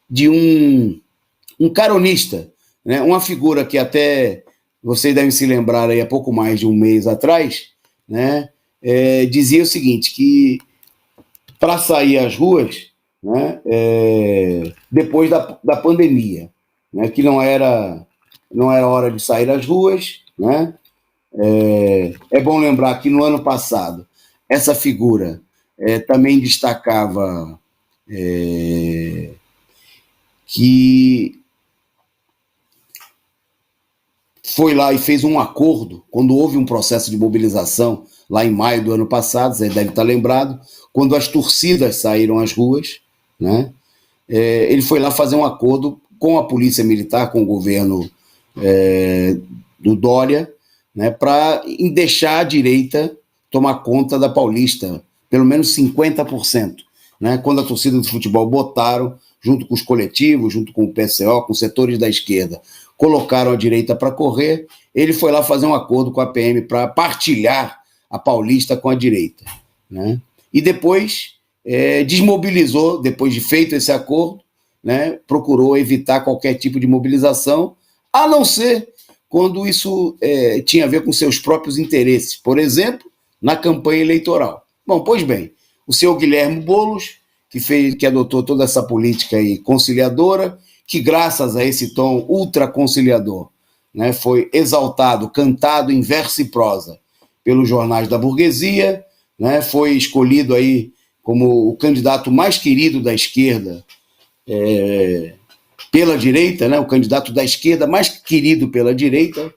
de um caronista, né? Uma figura que até vocês devem se lembrar aí há pouco mais de um mês atrás, né? Dizia o seguinte, que para sair às ruas, né, depois da pandemia, né, que não era hora de sair às ruas, né? É bom lembrar que no ano passado essa figura também destacava que foi lá e fez um acordo quando houve um processo de mobilização lá em maio do ano passado, você deve estar lembrado, quando as torcidas saíram às ruas, né? Ele foi lá fazer um acordo com a Polícia Militar, com o governo do Dória, né, para deixar a direita tomar conta da Paulista, pelo menos 50%. Né, quando a torcida do futebol botaram, junto com os coletivos, junto com o PCO, com setores da esquerda, colocaram a direita para correr, ele foi lá fazer um acordo com a PM para partilhar a Paulista com a direita. Né? E depois desmobilizou, depois de feito esse acordo, né, procurou evitar qualquer tipo de mobilização, a não ser quando isso tinha a ver com seus próprios interesses, por exemplo, na campanha eleitoral. Bom, pois bem, o senhor Guilherme Boulos, que adotou toda essa política aí conciliadora, que graças a esse tom ultraconciliador, né, foi exaltado, cantado em verso e prosa pelos jornais da burguesia, né, foi escolhido aí como o candidato mais querido da esquerda pela direita, né, o candidato da esquerda mais querido pela direita,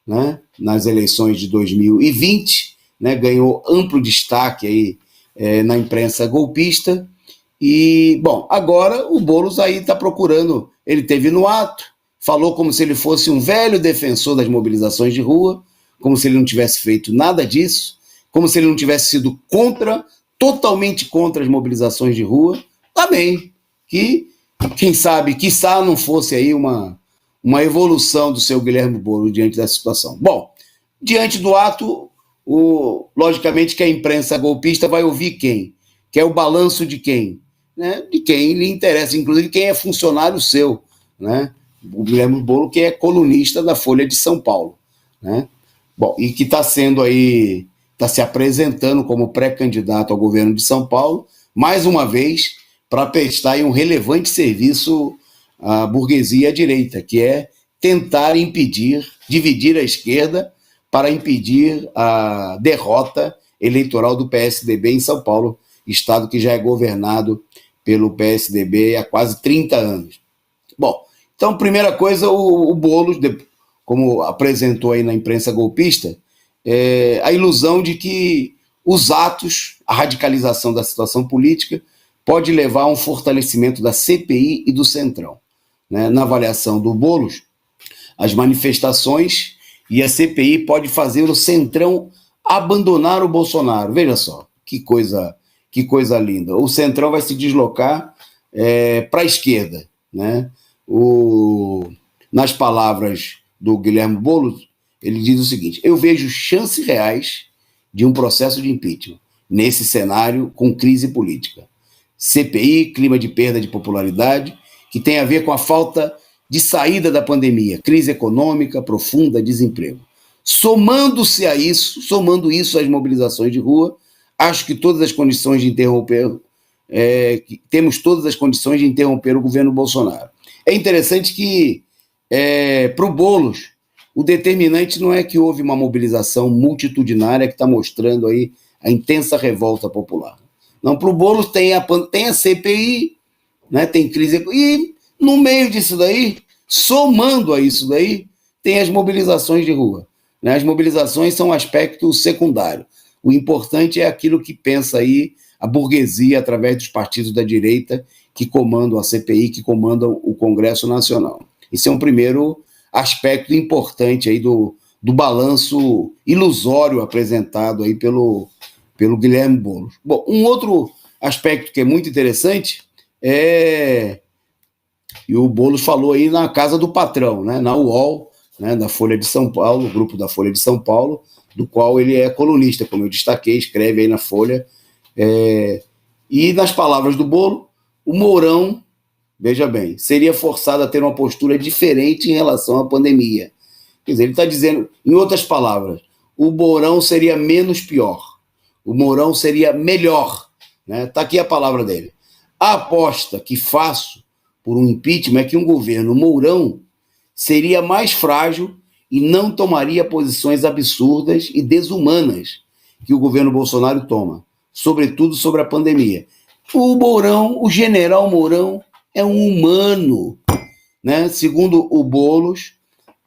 né, nas eleições de 2020, né, ganhou amplo destaque aí, na imprensa golpista. E, bom, agora o Boulos aí está procurando, ele teve no ato, falou como se ele fosse um velho defensor das mobilizações de rua, como se ele não tivesse feito nada disso, como se ele não tivesse sido totalmente contra as mobilizações de rua. Também, que quem sabe, quiçá não fosse aí uma evolução do seu Guilherme Boulos diante dessa situação. Bom, diante do ato, logicamente que a imprensa golpista vai ouvir quem? Que é o balanço de quem? Né? De quem lhe interessa, inclusive quem é funcionário seu, né? O Guilherme Boulos, que é colunista da Folha de São Paulo, né? Bom, e que está se apresentando como pré-candidato ao governo de São Paulo, mais uma vez, para prestar um relevante serviço à burguesia e à direita, que é tentar dividir a esquerda para impedir a derrota eleitoral do PSDB em São Paulo, estado que já é governado pelo PSDB há quase 30 anos. Bom, então, primeira coisa, o Boulos, como apresentou aí na imprensa golpista, a ilusão de que os atos, a radicalização da situação política, pode levar a um fortalecimento da CPI e do Centrão. Né? Na avaliação do Boulos, as manifestações e a CPI pode fazer o Centrão abandonar o Bolsonaro. Veja só, que coisa linda. O Centrão vai se deslocar para a esquerda. Né? Nas palavras do Guilherme Boulos, ele diz o seguinte: eu vejo chances reais de um processo de impeachment nesse cenário com crise política. CPI, clima de perda de popularidade, que tem a ver com a falta de saída da pandemia, crise econômica profunda, desemprego. Somando isso às mobilizações de rua, acho que todas as condições de interromper, temos todas as condições de interromper o governo Bolsonaro. É interessante que, para o Boulos, o determinante não é que houve uma mobilização multitudinária que está mostrando aí a intensa revolta popular. Não, para o Boulos tem a CPI, né, tem crise, e no meio disso daí, somando a isso daí, tem as mobilizações de rua. Né? As mobilizações são um aspecto secundário. O importante é aquilo que pensa aí a burguesia através dos partidos da direita que comandam a CPI, que comandam o Congresso Nacional. Esse é um primeiro aspecto importante aí do balanço ilusório apresentado aí pelo Guilherme Boulos. Bom, um outro aspecto que é muito interessante e o Boulos falou aí na Casa do Patrão, né, na UOL, né, da Folha de São Paulo, o grupo da Folha de São Paulo, do qual ele é colunista, como eu destaquei, escreve aí na Folha. E nas palavras do Boulos, o Mourão, veja bem, seria forçado a ter uma postura diferente em relação à pandemia. Quer dizer, ele está dizendo, em outras palavras, o Mourão seria menos pior, o Mourão seria melhor. Está aqui a palavra dele. A aposta que faço por um impeachment é que um governo Mourão seria mais frágil e não tomaria posições absurdas e desumanas que o governo Bolsonaro toma, sobretudo sobre a pandemia. O Mourão, o general Mourão, é um humano. Né? Segundo o Boulos,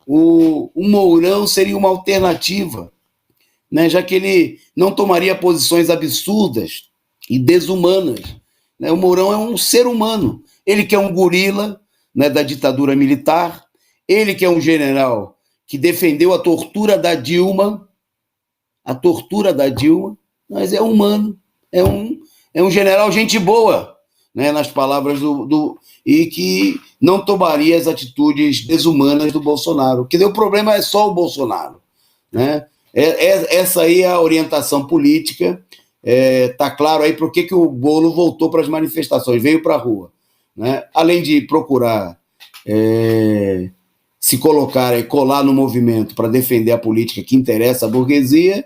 o Mourão seria uma alternativa, né? Já que ele não tomaria posições absurdas e desumanas. Né? O Mourão é um ser humano. Ele que é um gorila, né, da ditadura militar, ele que é um general que defendeu a tortura da Dilma, mas é humano, é um general gente boa, né, nas palavras e que não tomaria as atitudes desumanas do Bolsonaro. Porque o problema é só o Bolsonaro. Né? Essa aí é a orientação política. Está claro aí por que o Boulos voltou para as manifestações, veio para a rua. Né? Além de procurar se colocar e colar no movimento para defender a política que interessa à burguesia,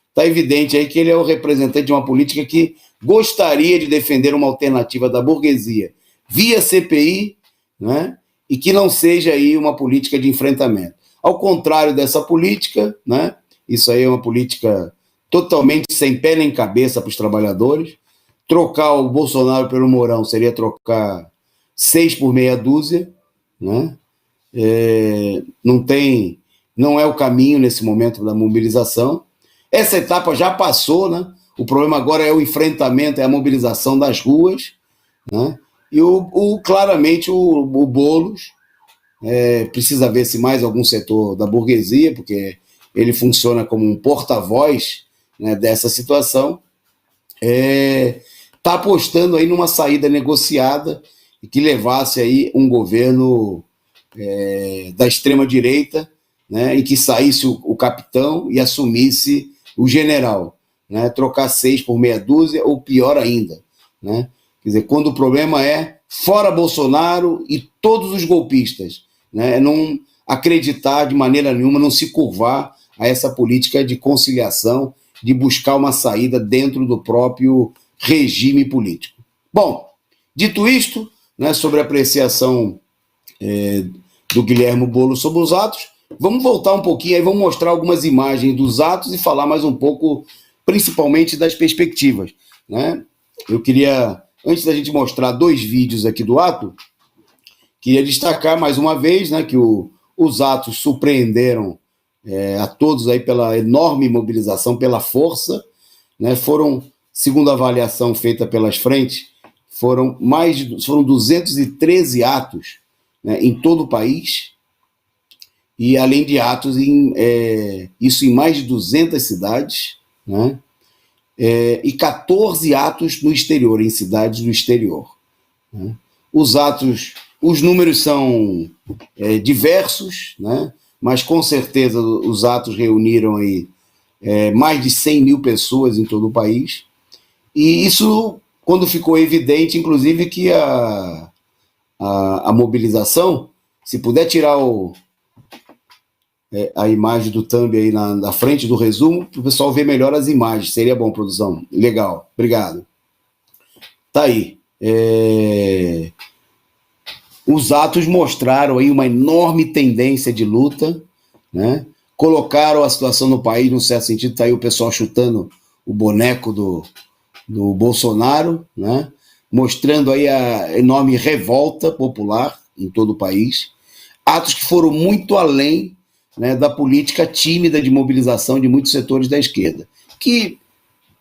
está evidente aí que ele é o representante de uma política que gostaria de defender uma alternativa da burguesia via CPI, né? E que não seja aí uma política de enfrentamento. Ao contrário dessa política, né? Isso aí é uma política totalmente sem pé nem cabeça para os trabalhadores. Trocar o Bolsonaro pelo Mourão seria trocar 6 por meia dúzia, né? Não é o caminho nesse momento da mobilização. Essa etapa já passou, né? O problema agora é o enfrentamento, é a mobilização das ruas, né? E claramente o Boulos precisa ver se mais algum setor da burguesia, porque ele funciona como um porta-voz, né, dessa situação, está apostando aí numa saída negociada e que levasse aí um governo da extrema-direita, né, e que saísse o capitão e assumisse o general, né, trocar 6 por meia dúzia, ou pior ainda. Né? Quer dizer, quando o problema é fora Bolsonaro e todos os golpistas, né, não acreditar de maneira nenhuma, não se curvar a essa política de conciliação, de buscar uma saída dentro do próprio regime político. Bom, dito isto, né, sobre a apreciação do Guilherme Boulos sobre os atos, vamos voltar um pouquinho, aí vamos mostrar algumas imagens dos atos e falar mais um pouco, principalmente das perspectivas. Né? Eu queria, antes da gente mostrar 2 vídeos aqui do ato, queria destacar mais uma vez, né, que os atos surpreenderam a todos aí pela enorme mobilização, pela força, né? Foram, segundo a avaliação feita pelas frentes, foram 213 atos, né, em todo o país, e além de atos, isso em mais de 200 cidades, né, e 14 atos no exterior, em cidades do exterior. Né. Os números são diversos, né, mas com certeza os atos reuniram aí mais de 100 mil pessoas em todo o país, e isso quando ficou evidente, inclusive, que a mobilização, se puder tirar a imagem do thumb aí na frente do resumo, para o pessoal ver melhor as imagens, seria bom, produção. Legal, obrigado. Tá aí. Os atos mostraram aí uma enorme tendência de luta, né? Colocaram a situação no país, num certo sentido, tá aí o pessoal chutando o boneco do Bolsonaro, né? Mostrando aí a enorme revolta popular em todo o país. Atos que foram muito além, né, da política tímida de mobilização de muitos setores da esquerda, que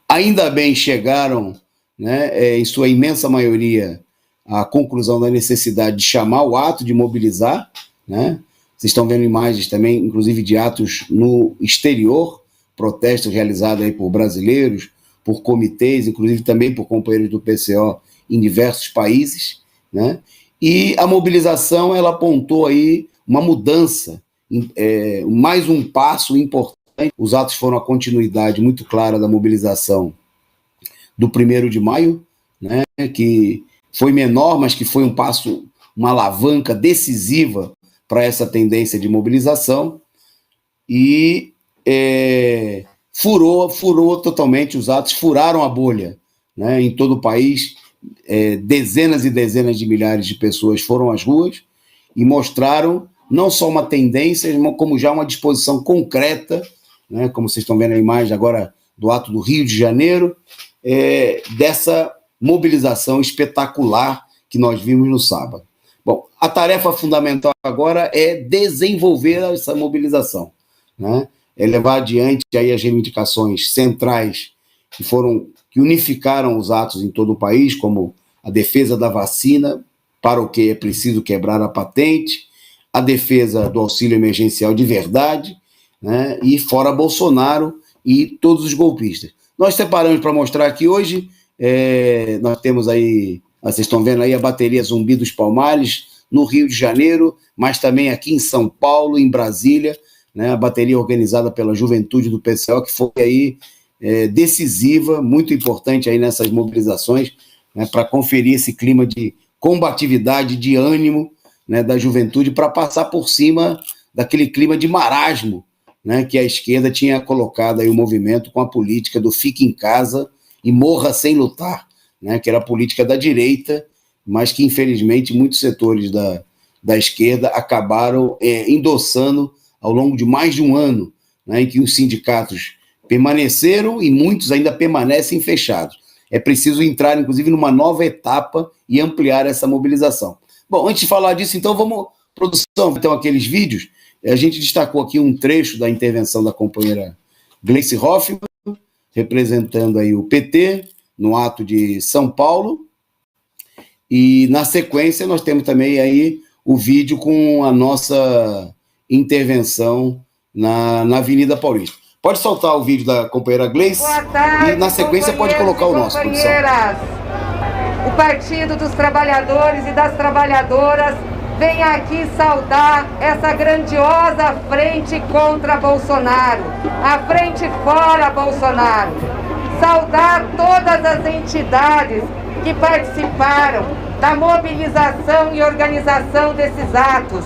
ainda bem chegaram, né, em sua imensa maioria, à conclusão da necessidade de chamar o ato de mobilizar, né? Vocês estão vendo imagens também, inclusive, de atos no exterior, protestos realizados aí por brasileiros, por comitês, inclusive também por companheiros do PCO em diversos países, né? E a mobilização, ela apontou aí uma mudança, mais um passo importante. Os atos foram a continuidade muito clara da mobilização do 1º de maio, né? Que foi menor, mas que foi um passo, uma alavanca decisiva para essa tendência de mobilização, e furou totalmente os atos, furaram a bolha, né? Em todo o país, dezenas e dezenas de milhares de pessoas foram às ruas e mostraram não só uma tendência, como já uma disposição concreta, né? Como vocês estão vendo a imagem agora do ato do Rio de Janeiro, dessa mobilização espetacular que nós vimos no sábado. Bom, a tarefa fundamental agora é desenvolver essa mobilização, né? É levar adiante aí as reivindicações centrais que unificaram os atos em todo o país, como a defesa da vacina, para o que é preciso quebrar a patente, a defesa do auxílio emergencial de verdade, né? E fora Bolsonaro e todos os golpistas. Nós separamos para mostrar aqui hoje, nós temos aí, vocês estão vendo aí a bateria Zumbi dos Palmares, no Rio de Janeiro, mas também aqui em São Paulo, em Brasília, né, a bateria organizada pela juventude do PCO, que foi aí decisiva, muito importante aí nessas mobilizações, né, para conferir esse clima de combatividade, de ânimo, né, da juventude, para passar por cima daquele clima de marasmo, né, que a esquerda tinha colocado aí o movimento com a política do fique em casa e morra sem lutar, né, que era a política da direita, mas que infelizmente muitos setores da esquerda acabaram endossando ao longo de mais de um ano, né, em que os sindicatos permaneceram e muitos ainda permanecem fechados. É preciso entrar, inclusive, numa nova etapa e ampliar essa mobilização. Bom, antes de falar disso, então, vamos, produção, então, aqueles vídeos. A gente destacou aqui um trecho da intervenção da companheira Gleice Hoffmann, representando aí o PT, no ato de São Paulo, e na sequência nós temos também aí o vídeo com a nossa intervenção na Avenida Paulista. Pode soltar o vídeo da companheira Gleice. Boa tarde, e na sequência pode colocar o nosso, produção. O Partido dos Trabalhadores e das Trabalhadoras vem aqui saudar essa grandiosa frente contra Bolsonaro, a frente fora Bolsonaro. Saudar todas as entidades que participaram da mobilização e organização desses atos.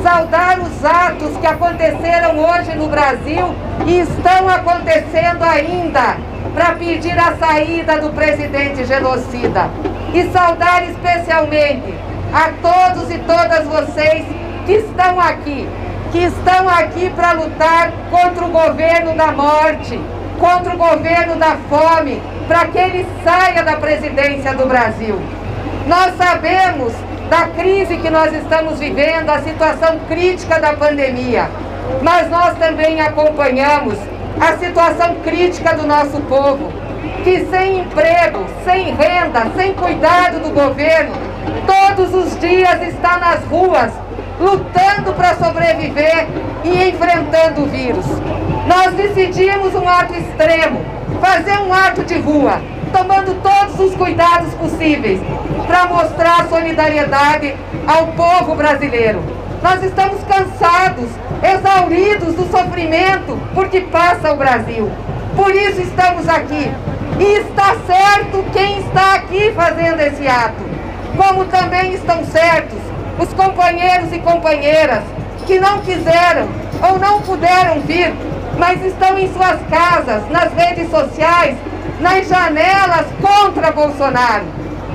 Saudar os atos que aconteceram hoje no Brasil e estão acontecendo ainda para pedir a saída do presidente genocida. E saudar especialmente a todos e todas vocês que estão aqui para lutar contra o governo da morte, contra o governo da fome, para que ele saia da presidência do Brasil. Nós sabemos da crise que nós estamos vivendo, a situação crítica da pandemia, mas nós também acompanhamos a situação crítica do nosso povo, que sem emprego, sem renda, sem cuidado do governo, todos os dias está nas ruas, lutando para sobreviver e enfrentando o vírus. Nós decidimos um ato extremo, fazer um ato de rua, tomando todos os cuidados possíveis para mostrar solidariedade ao povo brasileiro. Nós estamos cansados, exauridos do sofrimento por que passa o Brasil. Por isso estamos aqui. E está certo quem está aqui fazendo esse ato, como também estão certos os companheiros e companheiras que não quiseram ou não puderam vir, mas estão em suas casas, nas redes sociais, nas janelas contra Bolsonaro.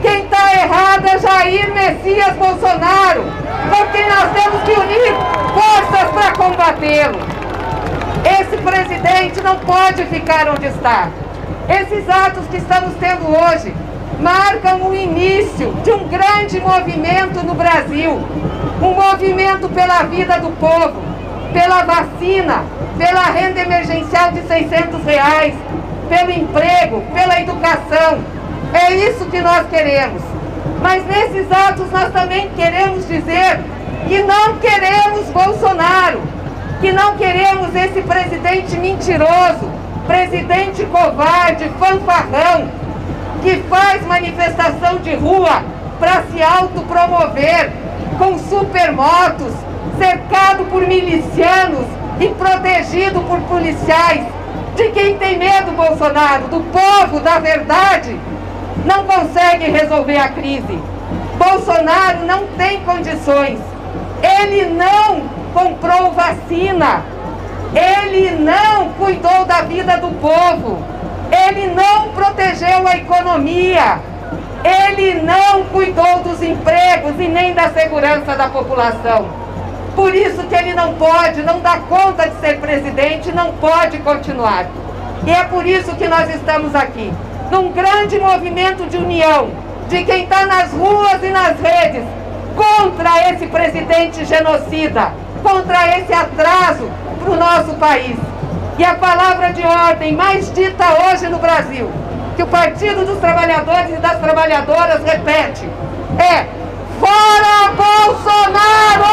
Quem está errado é Jair Messias Bolsonaro, porque nós temos que unir forças para combatê-lo. Esse presidente não pode ficar onde está. Esses atos que estamos tendo hoje marcam o início de um grande movimento no Brasil, um movimento pela vida do povo, pela vacina, pela renda emergencial de R$600, pelo emprego, pela educação. É isso que nós queremos. Mas nesses atos nós também queremos dizer que não queremos Bolsonaro, que não queremos esse presidente mentiroso, presidente covarde, fanfarrão, que faz manifestação de rua para se autopromover com supermotos, cercado por milicianos e protegido por policiais. De quem tem medo, Bolsonaro? Do povo, da verdade? Não consegue resolver a crise. Bolsonaro não tem condições. Ele não comprou vacina. Ele não cuidou da vida do povo. Ele não protegeu a economia. Ele não cuidou dos empregos e nem da segurança da população. Por isso que ele não pode, não dá conta de ser presidente, não pode continuar. E é por isso que nós estamos aqui, num grande movimento de união, de quem está nas ruas e nas redes, contra esse presidente genocida, contra esse atraso para o nosso país. E a palavra de ordem mais dita hoje no Brasil, que o Partido dos Trabalhadores e das Trabalhadoras repete, é: fora Bolsonaro!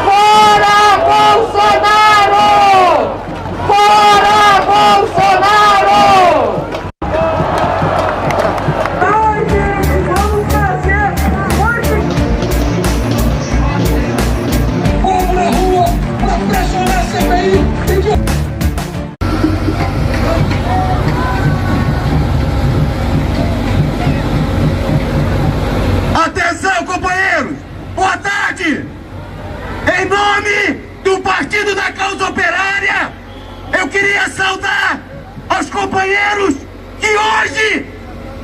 Fora Bolsonaro! Fora Bolsonaro! Vamos fazer vamos na rua para pressionar a CPI. Atenção, companheiros! Boa tarde! Em nome do Partido da Causa Operária, eu queria saudar aos companheiros que hoje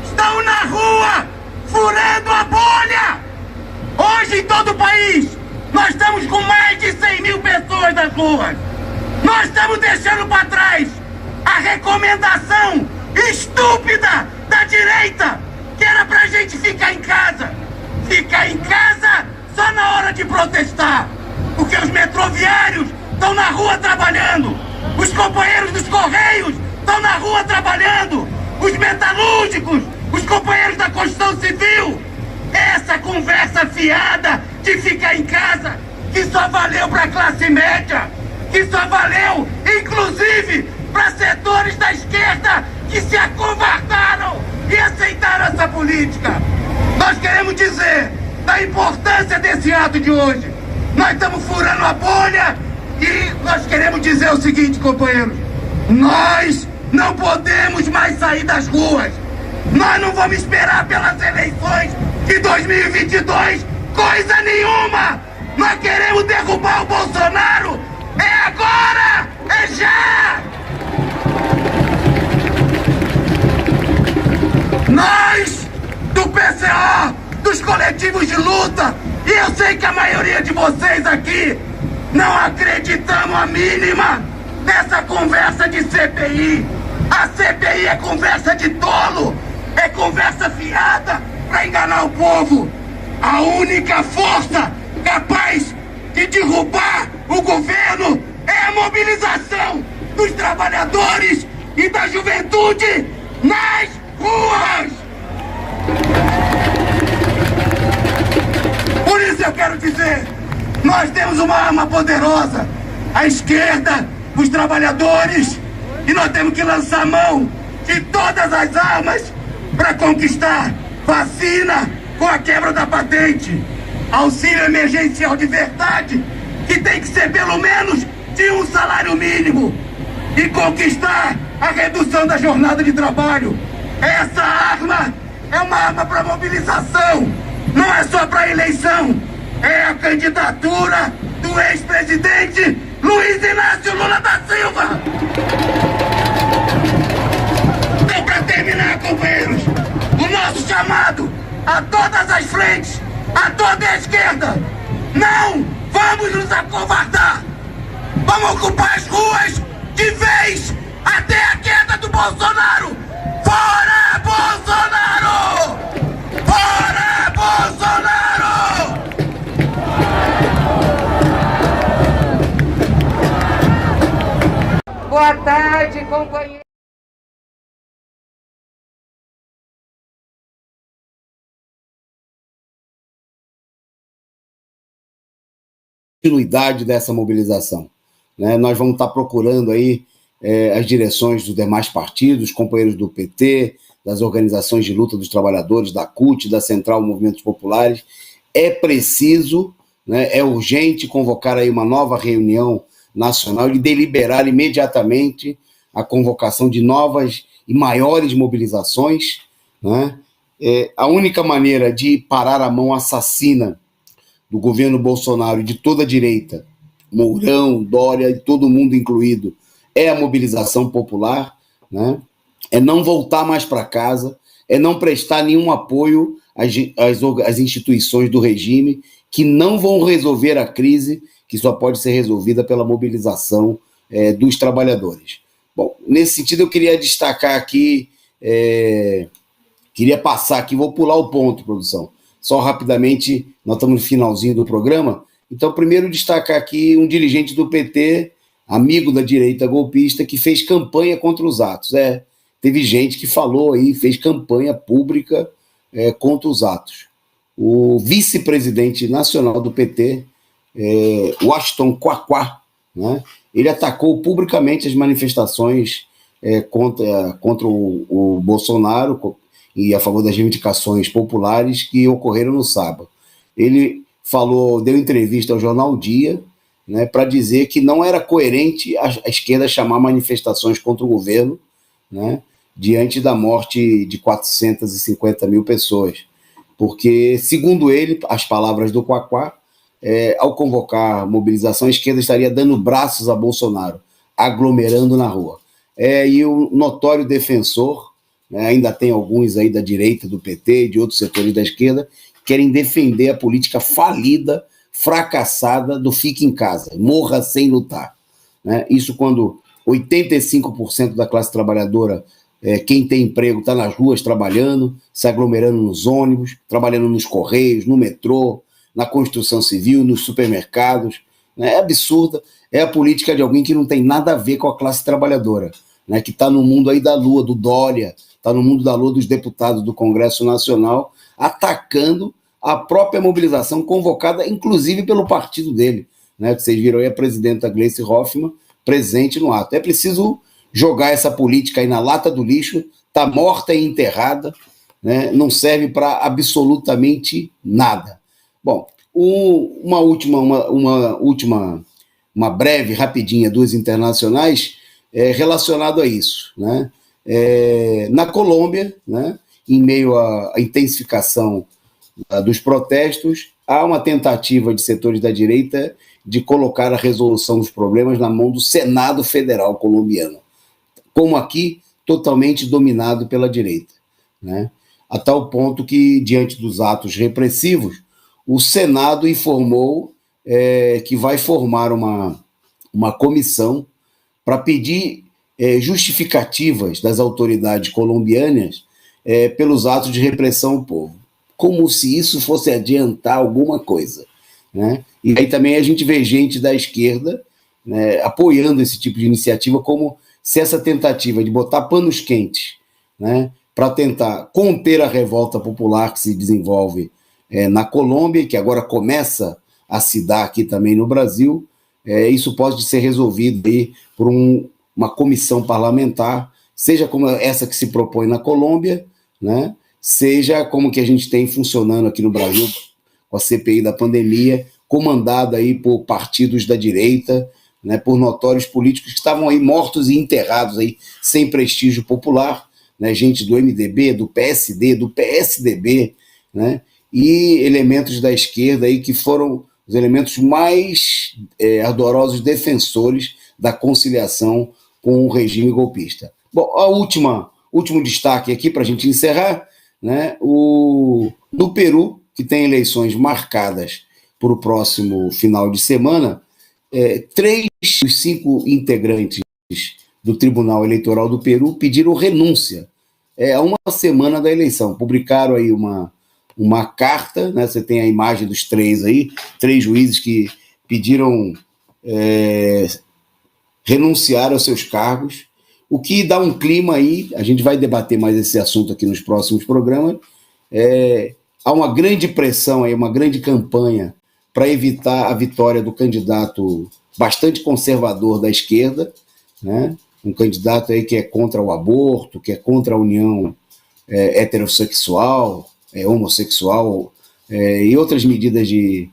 estão na rua furando a bolha. Hoje em todo o país, nós estamos com mais de 100 mil pessoas nas ruas. Nós estamos deixando para trás a recomendação estúpida da direita, que era pra gente ficar em casa. Ficar em casa só na hora de protestar, porque os metroviários estão na rua trabalhando, os companheiros dos Correios estão na rua trabalhando, os metalúrgicos, os companheiros da construção civil. Essa conversa fiada de ficar em casa, que só valeu para a classe média, que só valeu, inclusive, para setores da esquerda que se acovardaram e aceitaram essa política. Nós queremos dizer da importância desse ato de hoje. Nós estamos furando a bolha e nós queremos dizer o seguinte, companheiros: nós não podemos mais sair das ruas. Nós não vamos esperar pelas eleições de 2022 coisa nenhuma. Nós queremos derrubar o Bolsonaro. É agora, é já. Nós do PCO, dos coletivos de luta, e eu sei que a maioria de vocês aqui não acreditamos a mínima nessa conversa de CPI. A CPI é conversa de tolo, é conversa fiada para enganar o povo. A única força capaz de derrubar o governo é a mobilização dos trabalhadores e da juventude nas ruas. Por isso eu quero dizer, nós temos uma arma poderosa, a esquerda, os trabalhadores, e nós temos que lançar mão de todas as armas para conquistar vacina com a quebra da patente, auxílio emergencial de verdade, que tem que ser pelo menos de um salário mínimo, e conquistar a redução da jornada de trabalho. Essa arma é uma arma para mobilização, não é só para eleição, é a candidatura do ex-presidente Luiz Inácio Lula da Silva. Então, para terminar, companheiros, o nosso chamado a todas as frentes, a toda a esquerda, não vamos nos acovardar, vamos ocupar as ruas de vez até a queda do Bolsonaro. Fora Bolsonaro! Fora Bolsonaro! Boa tarde, companheiro. Continuidade dessa mobilização, né? Nós vamos estar procurando aí as direções dos demais partidos, companheiros do PT, das organizações de luta dos trabalhadores, da CUT, da Central Movimentos Populares. É preciso, né, é urgente convocar aí uma nova reunião nacional e deliberar imediatamente a convocação de novas e maiores mobilizações, né? A única maneira de parar a mão assassina do governo Bolsonaro e de toda a direita, Mourão, Dória e todo mundo incluído, é a mobilização popular, né? É não voltar mais para casa, é não prestar nenhum apoio às instituições do regime, que não vão resolver a crise, que só pode ser resolvida pela mobilização dos trabalhadores. Bom, nesse sentido eu queria destacar aqui, queria passar aqui, vou pular o ponto, produção, só rapidamente, nós estamos no finalzinho do programa, então primeiro destacar aqui um dirigente do PT, amigo da direita golpista, que fez campanha contra os atos. Teve gente que falou aí, fez campanha pública contra os atos. O vice-presidente nacional do PT, Washington Quaquá, né, ele atacou publicamente as manifestações contra o Bolsonaro e a favor das reivindicações populares que ocorreram no sábado. Ele deu entrevista ao jornal Dia, né, para dizer que não era coerente a esquerda chamar manifestações contra o governo, né, diante da morte de 450 mil pessoas. Porque, segundo ele, as palavras do Quaquá, ao convocar mobilização, a esquerda estaria dando braços a Bolsonaro, aglomerando na rua. E o notório defensor, né, ainda tem alguns aí da direita, do PT e de outros setores da esquerda, querem defender a política falida, fracassada do fique em casa, morra sem lutar, né? Isso quando 85% da classe trabalhadora, quem tem emprego, está nas ruas trabalhando, se aglomerando nos ônibus, trabalhando nos correios, no metrô, na construção civil, nos supermercados, né? É absurda, é a política de alguém que não tem nada a ver com a classe trabalhadora, né? Que está no mundo aí da lua, do Dória, está no mundo da lua dos deputados do Congresso Nacional, atacando a própria mobilização convocada, inclusive pelo partido dele, né? Que vocês viram aí a presidenta Gleice Hoffmann presente no ato. É preciso jogar essa política aí na lata do lixo, está morta e enterrada, né? Não serve para absolutamente nada. Bom, uma breve, rapidinha, duas internacionais relacionado a isso, né? Na Colômbia, né, em meio à intensificação dos protestos, há uma tentativa de setores da direita de colocar a resolução dos problemas na mão do Senado Federal colombiano, como aqui, totalmente dominado pela direita, né? A tal ponto que, diante dos atos repressivos, o Senado informou que vai formar uma comissão para pedir justificativas das autoridades colombianas pelos atos de repressão ao povo. Como se isso fosse adiantar alguma coisa, né? E aí também a gente vê gente da esquerda, né, apoiando esse tipo de iniciativa, como se essa tentativa de botar panos quentes, né, para tentar conter a revolta popular que se desenvolve na Colômbia, que agora começa a se dar aqui também no Brasil, isso pode ser resolvido aí por uma comissão parlamentar, seja como essa que se propõe na Colômbia, né, seja como que a gente tem funcionando aqui no Brasil com a CPI da pandemia, comandada aí por partidos da direita, né, por notórios políticos que estavam aí mortos e enterrados aí, sem prestígio popular, né, gente do MDB, do PSD, do PSDB, né, e elementos da esquerda aí que foram os elementos mais ardorosos defensores da conciliação com o regime golpista. Bom, último destaque aqui para a gente encerrar, né, no Peru, que tem eleições marcadas para o próximo final de semana, 3 dos 5 integrantes do Tribunal Eleitoral do Peru pediram renúncia há uma semana da eleição. Publicaram aí uma carta, né? Você tem a imagem dos 3 aí, 3 juízes que pediram renunciar aos seus cargos, o que dá um clima aí, a gente vai debater mais esse assunto aqui nos próximos programas, há uma grande pressão aí, uma grande campanha para evitar a vitória do candidato bastante conservador da esquerda, né? Um candidato aí que é contra o aborto, que é contra a união heterossexual, homossexual, e outras medidas de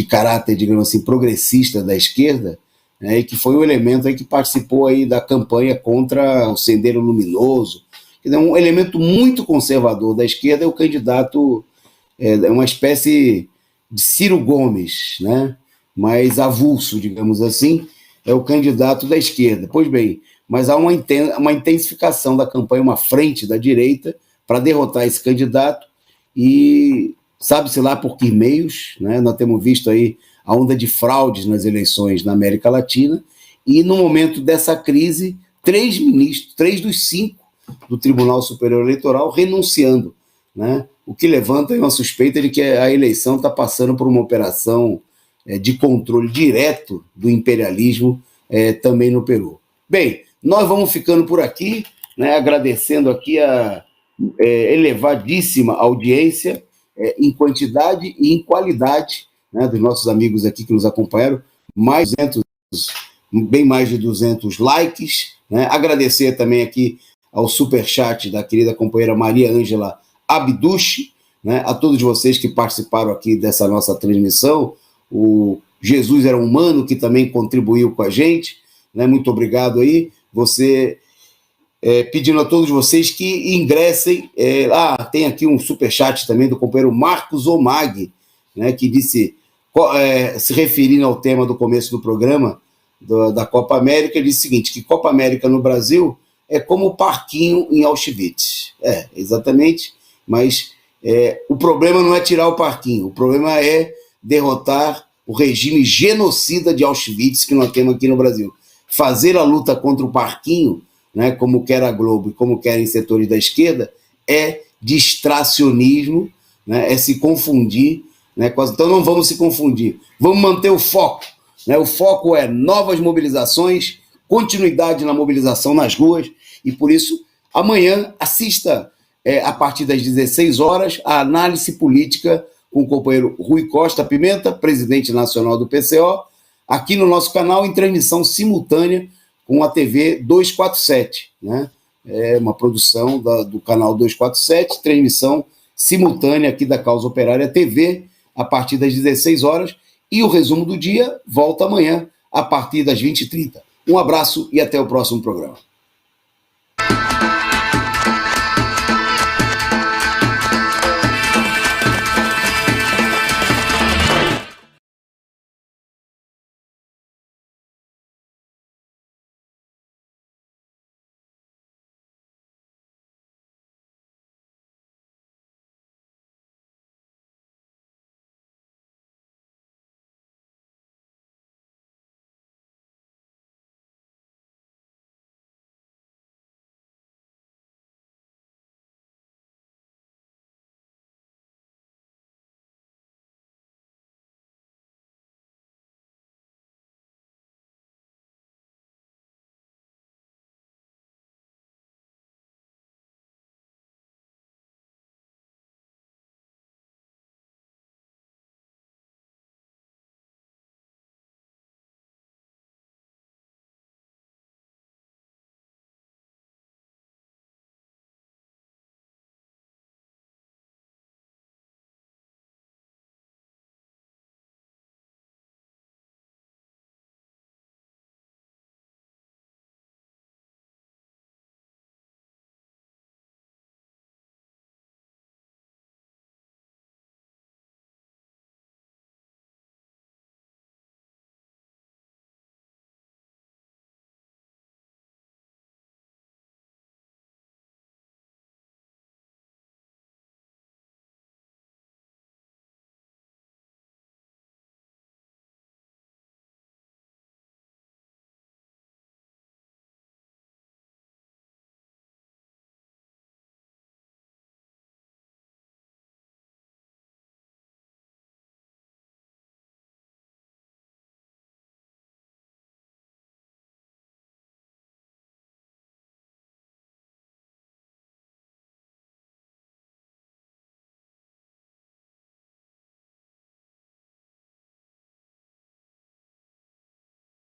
caráter, digamos assim, progressista da esquerda, né? E que foi um elemento aí que participou aí da campanha contra o Sendero Luminoso. Um elemento muito conservador da esquerda é o candidato, uma espécie de Ciro Gomes, né? Mais avulso, digamos assim, é o candidato da esquerda. Pois bem, mas há uma intensificação da campanha, uma frente da direita para derrotar esse candidato e sabe-se lá por que meios, né? Nós temos visto aí a onda de fraudes nas eleições na América Latina e no momento dessa crise, 3 ministros, 3 dos 5 do Tribunal Superior Eleitoral renunciando, né? O que levanta uma suspeita de que a eleição está passando por uma operação de controle direto do imperialismo também no Peru. Bem, nós vamos ficando por aqui, né, agradecendo aqui a elevadíssima audiência em quantidade e em qualidade, né, dos nossos amigos aqui que nos acompanharam, bem mais de 200 likes, né? Agradecer também aqui ao superchat da querida companheira Maria Ângela Abduche, né, a todos vocês que participaram aqui dessa nossa transmissão, o Jesus Era Humano, que também contribuiu com a gente, né, muito obrigado aí, você pedindo a todos vocês que ingressem, tem aqui um superchat também do companheiro Marcos Omag, né, que disse, se referindo ao tema do começo do programa, da Copa América, ele disse o seguinte, que Copa América no Brasil é como o parquinho em Auschwitz. Exatamente, mas o problema não é tirar o parquinho, o problema é derrotar o regime genocida de Auschwitz que nós temos aqui no Brasil. Fazer a luta contra o parquinho, né, como quer a Globo e como querem setores da esquerda, é distracionismo, né, é se confundir, né, então não vamos se confundir, vamos manter o foco, né, o foco é novas mobilizações, continuidade na mobilização nas ruas, e por isso, amanhã, assista a partir das 16 horas, a análise política com o companheiro Rui Costa Pimenta, presidente nacional do PCO, aqui no nosso canal, em transmissão simultânea com a TV 247, né? É uma produção do canal 247, transmissão simultânea aqui da Causa Operária TV, a partir das 16 horas, e o resumo do dia volta amanhã, a partir das 20h30. Um abraço e até o próximo programa.